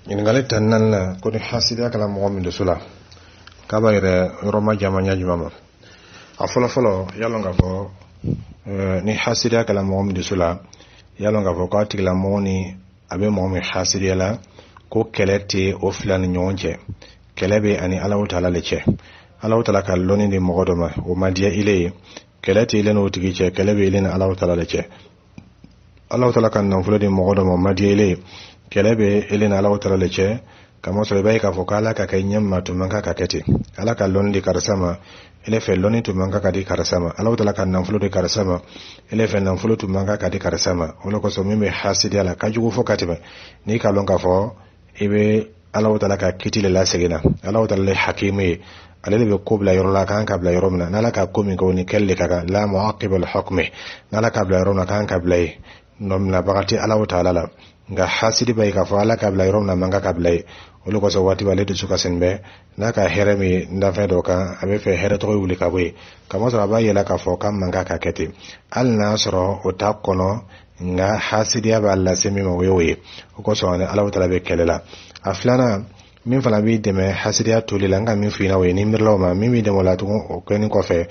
ɲininkali tan naani na ko ni hasidiya kɛla mɔgɔ min dusu la k'a b'a yɛrɛ yɔrɔ ma jama ɲɛ jumɛn ma a fɔlɔfɔlɔ yalɔn k'a fɔ ni hasidiya kɛla mɔgɔ min dusu la yalɔn k'a fɔ k'a tigilamɔgɔ ni a bɛ mɔgɔ min hasidiya la ko kɛlɛ tɛ o fila ni ɲɔgɔn cɛ kɛlɛ bɛ ani Alahu Taala le cɛ Alahu Taala ka lɔnni di mɔgɔ dɔ ma o ma diya ile ye kɛlɛ tɛ ile n'o tigi cɛ kɛlɛ bɛ ile ni Alahu Taala le cɛ Alahu Taala ka nafolo di mɔgɔ dɔ ma o ma diya ile ye kɛlɛ bɛ ile ni Alahu Taala le cɛ kamasɔrɔ i b'a ye k'a fɔ k'Ala ka kɛ ɲɛma tun man kan ka kɛ ten Ala ka lɔnni di karisa ma ele fɛ lɔnni tun man kan ka di karisa ma Alahu Taala ka nafolo di karisa ma ele fɛ nafolo tun man kan ka di karisa ma o de kosɔn min bɛ hasidiya la ka jugu fo ka tɛmɛ n'i ka lɔn k'a fɔ i bɛ Alahu Taala ka kiti le lasegin na Alahu Taala le hakimu ye ale de bɛ ko bila yɔrɔ la kan ka bila yɔrɔ min na n'Ala ka ko min kɛ o ni kɛli de ka kan la mu'aqqiba li hukmi n'Ala ka bila yɔrɔ min na kan ka bila ye nɔminabaga tɛ Alahu Taala la nka hasidi b'a ye k'a fɔ Ala ka bila yɔrɔ min na man kan ka bila ye olu kosɔn waati b'ale dusu kasin bɛ n'a ka hɛrɛ min danfɛn dɔ kan a bɛ fɛ hɛrɛ tɔgɔ wuli ka bɔ ye kamasɔrɔ a b'a yɛlɛ k'a fɔ k'a man kan ka kɛ ten hali n'a sɔrɔ o t'a kɔnɔ nka hasidiya b'a lase min ma o ye o ye o kosɔn Alahu Taala bɛ kɛlɛ la a filanan min fana b'i dɛmɛ hasidiya toli la n ka min f'i ɲɛna o ye ni miirilaw ma min b'i dɛmɛ o la tugun o kɛlen kɔfɛ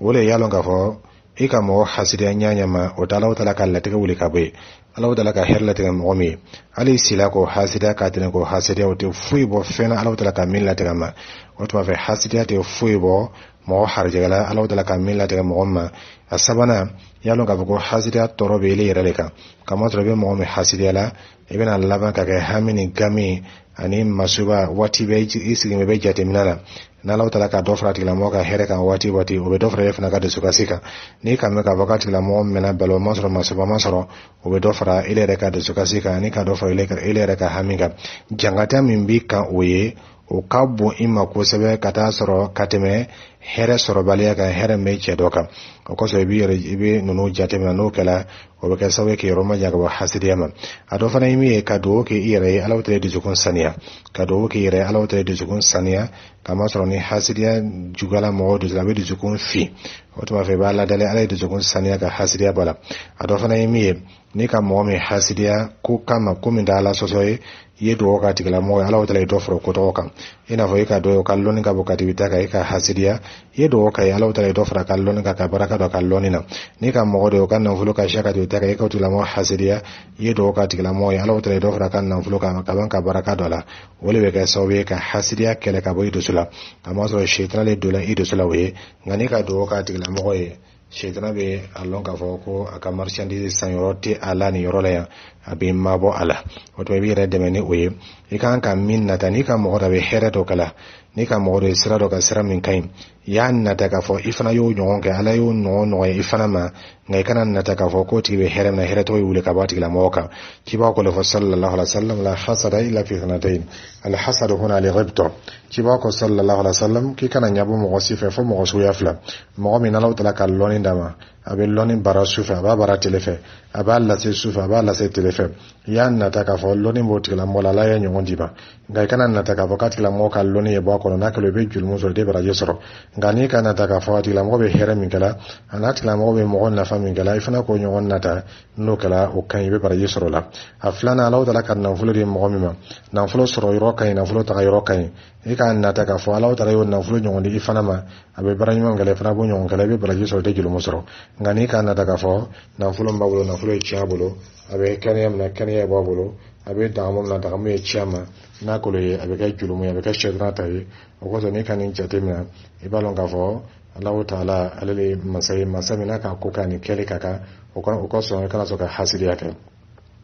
o de ye yalɔn k'a fɔ i ka mɔgɔ hasidiya ɲaɲa ma o tɛ Alahu Taala ka latigɛ wuli ka bɔ ye Alahu Taala ka hɛrɛ latigɛ mɔgɔ min ye hali sila k'o hasidiya k'a tɛnɛ k'o hasidiya o tɛ foyi bɔ fɛn na Alahu Taala ka min latigɛ ma o tuma fɛ hasidiya tɛ foyi bɔ mɔgɔ harijɛgɛ la Alahu Taala ka min latigɛ mɔgɔ ma a sabanan yalɔn k'a fɔ ko hasidiya tɔɔrɔ bɛ ile yɛrɛ de kan kamasɔrɔ i bɛ mɔgɔ min hasidiya la i bɛna laban ka kɛ hami ni gami ani masuba waati bɛ i sigilen bɛ jateminɛ la n'Alahu Taala ka dɔ fara tigilamɔgɔ ka hɛrɛ kan waati o bɛ dɔ fara e fana ka dusukasi kan n'i ka mɛn k'a fɔ k'a tigilamɔgɔ mɛnna balo ma sɔrɔ masuba ma sɔrɔ o bɛ dɔ fara ele yɛrɛ ka dusukasi kan ani ka dɔ fara ele yɛrɛ ka hami kan jangata min b'i kan o ye o ka bon i ma kosɛbɛ ka taa sɔrɔ ka tɛmɛ hɛrɛ sɔrɔbaliya kan hɛrɛ min bɛ cɛ dɔ kan o kosɔn i bɛ ninnu jateminɛ n'o kɛla o bɛ kɛ sababu ye k'i yɔrɔ ma jan ka bɔ hasidiya ma a dɔ fana ye min ye ka dugawu kɛ i yɛrɛ ye Alahu Taala ye dusukun saniya ka dugawu kɛ i yɛrɛ ye Alahu Taala ye dusukun saniya kamasɔrɔ ni hasidiya juguyala mɔgɔ dusu la a bɛ dusukun fin o tuma fɛ i b'a ladalen Ala ye dusukun saniya ka hasidiya bɔ a la a dɔ fana ye min ye ni ka mɔgɔ min hasidiya ko kama ko min tɛ Ala sɔsɔ ye i ye dugawu k'a tigilamɔgɔ ye Alahu Taala ye dɔ fara o ko tɔgɔ kan i n'a fɔ i ka dɔ ye o ka lɔnni ka bɔ katigita kan i ka hasidiya i ye dugawu k'a ye Alahu Taala ye dɔ fara ka lɔnni kan ka baraka dɔ ka lɔnni na ni ka mɔgɔ de ye o ka nafolo ka siya ka tigita kan i ka tigilamɔgɔ hasidiya i ye dugawu k'a tigilamɔgɔ ye Alahu Taala ye dɔ fara ka nafolo kan ka ban ka baraka dɔ la o de bɛ kɛ sababu ye ka hasidiya kɛlɛ ka bɔ i dusu la kamasɔrɔ shetana le donna i dusu la o ye nka ni ka dugawu k'a tigilamɔgɔ ye shetana bɛ a lɔn k'a fɔ ko a ka marchandise san yɔrɔ tɛ a la nin yɔrɔ la yan a bɛ mabɔ a la o tuma i b'i yɛrɛ dɛmɛ ni o ye i kan ka min nata n'i ka mɔgɔ dɔ bɛ hɛrɛ dɔ kala n'i ka mɔgɔ dɔ ye sira dɔ ka sira min ka ɲi i y'a nata k'a fɔ i fana y'o ɲɔgɔn kɛ Ala y'o ɲɔgɔn nɔgɔya i fana ma nka i kana nata k'a fɔ k'o tigi bɛ hɛrɛ min na hɛrɛ tɔgɔ ye wuli ka bɔ a tigilamɔgɔ kan cibaa ko fɔ sallallahu alaihi wa sallam la hasada illa fi thnatayn al hasadu huna li ghibta cibaa ko sallallahu alaihi wa sallam k'i kana ɲabɔ mɔgɔ si fɛ fo mɔgɔ suguya fila mɔgɔ min Alahu Taala ka lɔnni d'a ma a bɛ lɔnni bara su fɛ a b'a bara tile fɛ a b'a lase su fɛ a b'a lase tile fɛ i y'a nata k'a fɔ lɔnni b'o tigilamɔgɔ la Ala ye ɲɔgɔn d'i ma nka i kana nata k'a fɔ k'a tigilamɔgɔ ka lɔnni ye bɔ a kɔnɔ n'a kɛlen i bɛ jurumu sɔrɔ i tɛ baraji sɔrɔ nka n'i ka nata k'a fɔ a tigilamɔgɔ bɛ hɛrɛ min kɛla a n'a tigilamɔgɔ bɛ mɔgɔ nafa min kɛla i fana k'o ɲɔgɔn nata n'o kɛla o ka ɲi i bɛ baraji sɔrɔ o la a filanan Alahu Taala ka nafolo di mɔgɔ min ma nafolo sɔrɔ yɔrɔ ka ɲi nafolo taga yɔrɔ ka ɲi i ka nata k'a fɔ Alahu Taala y'o nafolo ɲɔgɔn di i fana ma a bɛ bara ɲuman kɛla i fana b'o ɲɔgɔn kɛla i bɛ baraji sɔrɔ i tɛ jurumu sɔrɔ nka n'i ka nata k'a fɔ nafolo min b'a bolo nafolo ye tiɲɛ a bolo a bɛ kɛnɛya min na kɛnɛya b'a bolo abe damo na daga me chama na ko le abe ka julumu abe ka shedra tayi o ko ne kan jatemna ibalon ka fo Allah ta'ala alale masai na ka ko kan kele kaka o ko so kana so ka hasiriya ka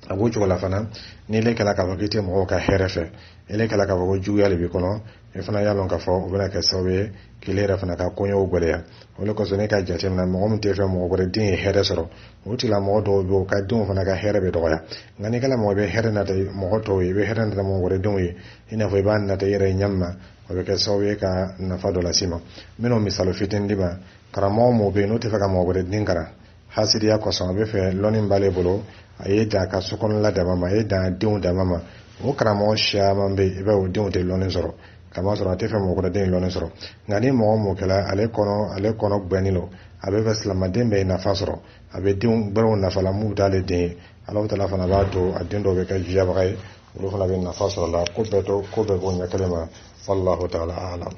abu jola fana ni le kala ka bakite mo ka herefe ele kala ka ko juya le bi kono e fana yalon ka fo o bena ka sobe kilera fana ka konyo goleya o le ko so ne ka jatemna mo mo tefe mo gore din here soro o ti la mo do bo ka dum fana ka herebe do ya ngani kala mo be here na de mo to be here na mo gore dum yi ina fo ban na de yere nyamma o be ka sobe ka na fa do la sima meno misalo fitin diba karamo mo be no tefe ka mo gore din kara hasiriya ko so be fe lonin bale bolo aye da ka sokon la da mama aye da diun da mama o karamo sha mambe e ba o diun de lonin soro kama soro ate fe mo ko de lonin soro ngani mo kala ale kono gbenilo abe be slama de be na fasoro abe diun bero na fala mu dale de Allah ta'ala fana ba to adindo be ka jiya ba kai o fana be na fasoro la ko be ko nya kalema wallahu ta'ala a'lam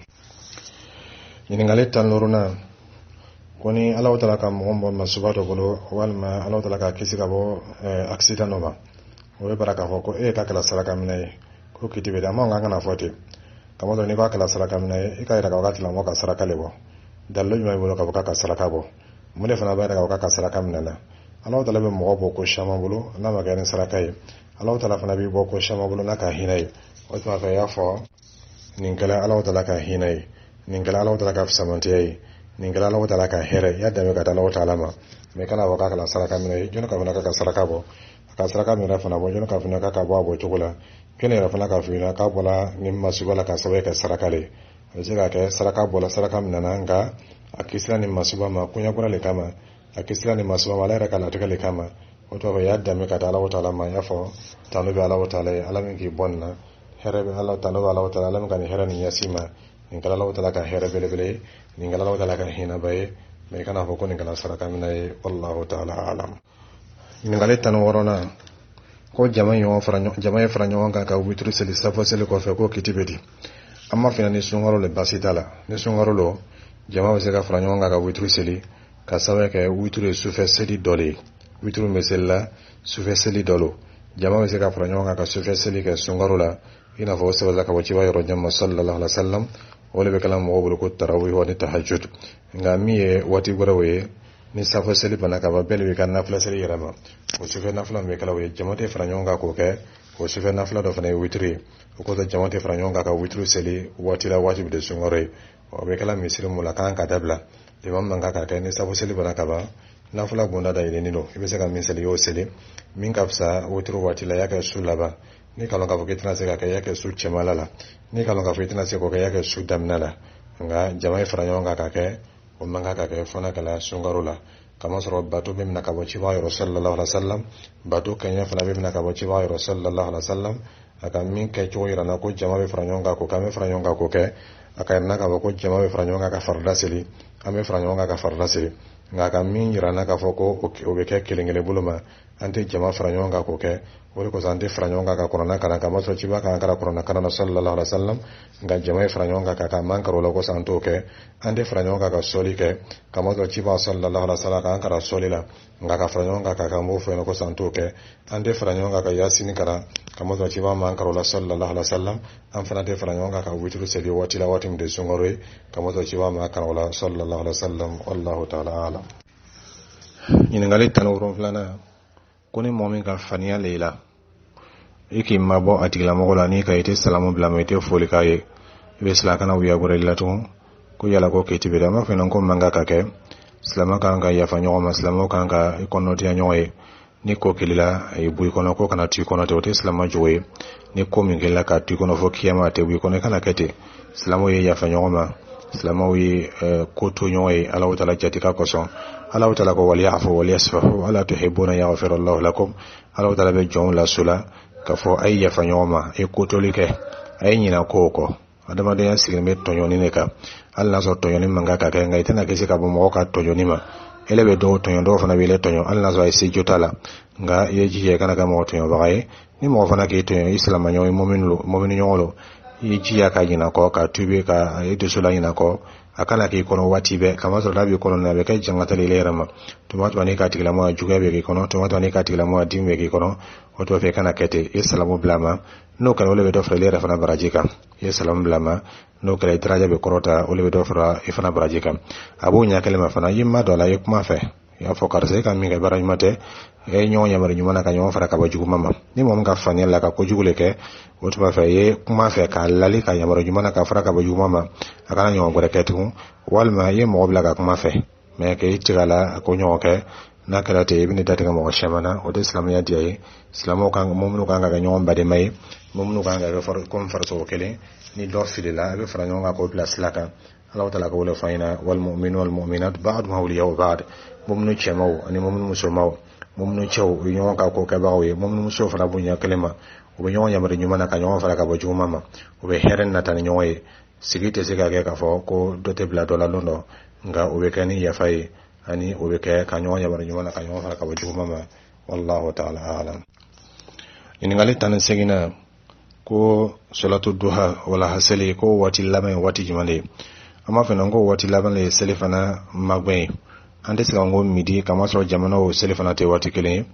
ni ngale tan loruna koni Allah ta'ala ka mo masubato bolo walma Allah ta'ala ka kisi ka bo accident no ba o be baraka ko ka kala saraka minai ko kitibe da mo nganga na fote kamo do ni ka kala saraka minai ka ira ka wakati la mo ka saraka lebo dallo juma bolo ka ka saraka bo mo le fana ba ira ka saraka minana Allah ta'ala be mo bo ko shama bolo na ma ga ni saraka yi Allah ta'ala fana bi bo ko shama bolo na ka hinai o ta fa ya fo ningala Allah ta'ala ka hinai ningala Allah ta'ala ka samantai ningala Allah ta'ala ka here yadda me ka Allah ta'ala ma me kana waka kala saraka minai jono ka fana ka saraka bo ka saraka mi rafana bo jono ka fana ka bo chukula kene rafana ka fina ka bola ni masubala ka sabe ka saraka le jega ka saraka bola saraka minana nga akisra ni masuba ma kunya kuna le kama akisra ni masuba wala ra kala tukale kama oto ba yadda me ka Allah ta'ala ma yafo tanu bi Allah ta'ala alamin ki bonna here be Allah ta'ala alamin kan here ni yasima ningala Allah ta'ala ka here bele ningala Allah ta'ala ka hina baye me kana foko ningala saraka minai wallahu ta'ala alam ningale tan worona ko jamayo franyo ka witru seli safo seli ko fe ko kitibedi amma fina ni sungaro le basitala ni sungaro lo jamawo se ka franyo ka witru seli ka sawe ka witru sufe seli dole witru mesela sufe seli dolo jamawo se ka franyo ka sufe seli ka sungaro la ina fo se wala ka wachi wa yoro jamma sallallahu alaihi wasallam wala be kala mo bolo ko tarawih wa ni tahajjud ngamiye wati gorawe ni safo seli bana ka babel we kan nafla seli yarama o sufe nafla me kala we jamate franyonga ko ke o sufe nafla do fane witri o ko jamate franyonga ka witru seli wati la wajib de sungore o be kala misiri mulakan ka dabla imam manga ka ke ni safo seli bana ka ba nafla gonda da ile nino ibe se ka min seli yo seli min kapsa witru wati la yaka sulaba ni kalon ka fokitna se ka yake su chemalala ni kalon ka fokitna se ko yake su damnala nga jamai franyonga ka ke o manga ka ke fona kala sungarula kama soro batu be mina ka bochi wa sallallahu alaihi wasallam batu kenya fona be mina ka bochi wa sallallahu alaihi wasallam aka min ke choira na ko jamai franyonga ko kame franyonga ko ke aka na ka ko jamai franyonga ka fardasili ame franyonga ka fardasili nga ka min yirana ka foko o be ke kelengele buluma ante jama franyonga ko ke wori ko sante franyonga ka korona kana kama so chiba ka kara korona kana sallallahu alaihi wasallam nga jama franyonga ka mankaro la ko santo ke ante franyonga ka soli ke kama so chiba sallallahu alaihi wasallam ka kara soli la nga ka franyonga ka mo fo ko santo ke ante franyonga ka yasini kara kama so chiba mankaro la sallallahu alaihi wasallam an fana te franyonga ka witru seli wati la wati mde sungore kama so chiba mankaro la sallallahu alaihi wasallam wallahu ta'ala alam ina ngali tanurun flana kuni momin ka faniya leila iki mabo atigla mogola ni kayite salamu blamete foli kaye be sala kana wiya gore latu ko yala ko kiti be dama fenan ko manga kake salama kan ga ya fanyo ma salama kan ga ikono ti anyoe ni ko kilila e bu ikono ko kana ti ikono te salama jowe ni ko mingela ka ti ikono fo kiyama te bu ikono kana kete salama ye ya fanyo ma salama wi ko to nyoe ala wala jatika ko so ala wala ko wal yafu wal yasfahu ala tuhibuna yaghfirullahu lakum ala wala be jon la sula kafo ay ya fanyoma e kotolike ay nyina koko adama de yasigi me tonyoni ne ka alla so tonyoni manga ka ka ngai tana kesi ka bomo ka tonyoni ma elebe do tonyon do fana bele tonyo alla so ay si jotala nga yeji ye kana ka mo tonyo bae ni mo fana ke tonyo islam nyo mominu nyolo yeji ya ka nyina ko ka tube ka edo sula nyina ko akana ke kono wati be kama so labi kono na be kay jangata le lerama to wato ne ka tigla mo juga be ke kono to wato ne ka tigla mo dimbe ke kono wato fe kana kete salamu blama no kan wala be do fra lera fana barajika salamu blama no kala daraja be korota wala be do fra ifana barajika abu nya kalema fana yimma do la yukma fe ya fokar se kan mi ga baraj mate e nyo nya mari nyuma ka nyo fara ka bajugu mama ni mom ga fani la ka ko jugule ke wotu ba fe ye kuma fe ka lali ka nya mari nyuma ka fara ka bajugu mama akana nyo gore ketu walma ye mo bla ka kuma fe me ke itigala ko nyo ke na kala te ibni daga mo shamana o de islam ya diye islamo kan mumnu kan ga nyo bade mai mumnu kan ga far kon far so kele ni do filila be fara nyo ga ko place la ka Allah ta'ala ko le faina wal mu'minu wal mu'minat ba'd mawliya wa ba'd mumnu chemo ani mumnu musulmaw mumnu chew nyo ka ko ka bawe mumnu muso fara bunya kelema o be nyo yamare nyuma na ka nyo fara ka boju mama o be heren na tan nyoye sigite siga ga ka fo ko dote bla dola londo nga o be kani ya fai ani o be ka nyo yamare nyuma na ka nyo fara ka boju mama wallahu ta'ala alam ingali tan segina ko salatu duha wala hasali ko wati lamen wati jumale ama fena ngo wati laban le selefana magbe ande sila ngo midi kama so jamana o selefana te wati kele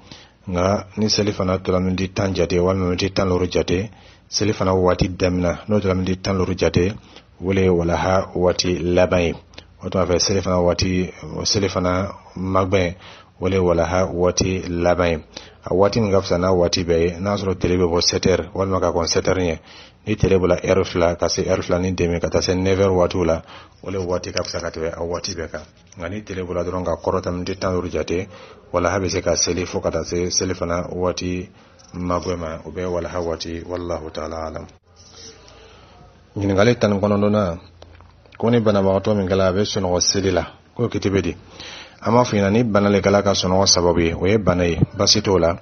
nga ni selefana to lamindi tanjate wal mindi tan loro jate selefana wati damna no to lamindi tan loro jate wole wala ha wati labai wato afa selefana wati selefana magbe wole wala ha wati labai wati ngafsana wati be nasro telebe bo setter wal maka kon setter nye ni telebe la erfla kasi erfla ni demi kata se never watula wala wati kapsa katwe wati beka ngani telebe la doronga korota mdi tan urjate wala habe se ka selifo kata se selifana wati magwema ube wala ha wati wallahu ta'ala alam ngini ngale tan kono na koni bana ma to min gala be sono selila ko kitibedi ama fina ni bana le kala ka sono sababu o ye bana yi basitola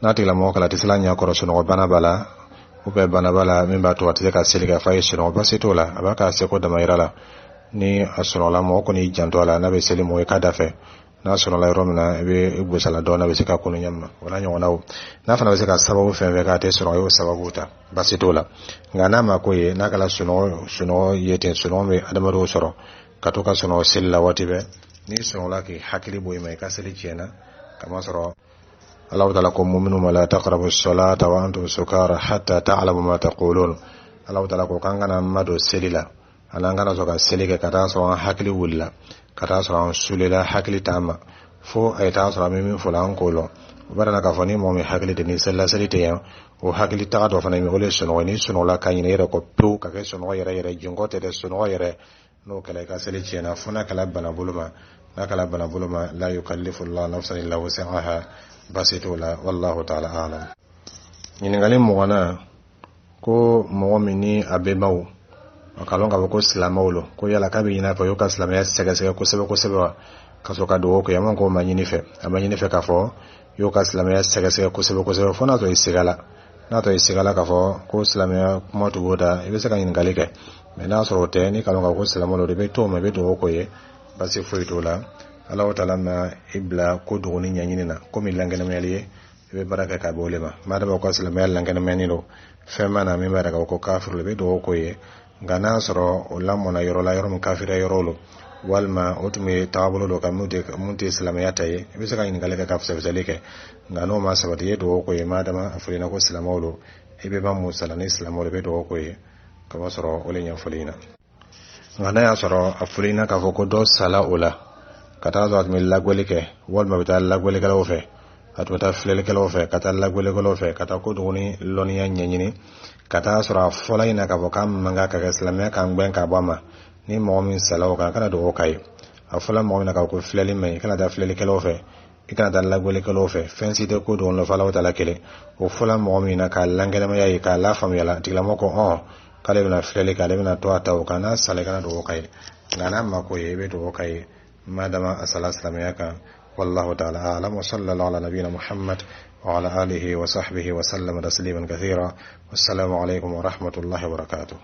na tigla mo kala tisla nya ko sono bana bala o be bana bala min ba to atse ka seliga fa sono basitola abaka se ko da mayrala ni asono la mo ko ni janto la na be selimo e kada fe na sono la romna be igbo sala do na be se ka ko nyamma wala nyo nawo na fa na be se ka sababu fe be ka te sono yo sababu ta basitola ngana ma ko ye na kala sono yete sono me adamaro soro katoka sono sella watibe ni sono laki hakili boy mai kasali cena kama soro Allah ta'ala ko mu'minu la taqrabu as-salata wa antum sukara hatta ta'lamu ma taqulun Allah ta'ala ko kangana mado selila alangana so ka selike kata so hakili wulla kata so sulila hakili tama fo ay ta so mi fulan kolo barana ka fani mo mi hakili de ni sella selite ya o hakili ta do fana mi ole sono ni sono la kanyine yere ko pu ka ke sono yere jingote de sono yere no kala ka sele cena funa kala bana buluma na kala bana buluma la yukallifu Allah nafsan illa wus'aha basitula wallahu ta'ala alam ni ngali mo wana ko mo mini abebaw akalonga ko islamawlo ko yala kabe ina fa yoka islamaya sega ko sebe kasoka do ko yamon ko manyini fe ka fo yoka islamaya sega ko sebe fo na to isigala ka fo ko islamaya mo to goda ibe sega ngali ke mena so te ni kalonga ko islamawlo de be to me be do ko ye basi foito la Allah ta'ala na ibla ko do ni nyanyini na ko mi langana meliye be baraka ka bolema madama ko islamaya langana meniro fe mana mi baraka ko kafir le be do ko ye ngana soro ulamona yoro la yoro kafira yorolo walma otumi tawabolo do kamuti islamaya taye bisa kan ngale ka kafsa zalike ngano ma sabati yedo ko e madama afurina ko islamawlo hebe ba musala ni islamawlo be do ko e kama soro ole nya fulina ngana ya soro afurina ka foko do sala ula kata zo atmi lagwelike walma bita lagwelike lo fe atwata flelike lo fe kata lagwelike lo fe kata ko doni lonia nyanyini kata sura fola ina ka bokam manga ka islamia kan gben ka bama ni momin salaw ka kana do kai afola momin ka ko fleli mai kana da fleli kelo fe ikana da lagwele kelo fe fensi de ko do no fala wata lakele o fola momin ka langena ma yayi ka la fam yala tigla moko on kale na fleli kale na to ata o kana sale kana do kai ngana ma ko yebe do kai madama asala islamia ka والله تعالى أعلم وصلى الله على نبينا محمد وعلى آله وصحبه وسلم تسليما كثيرا والسلام عليكم ورحمة الله وبركاته.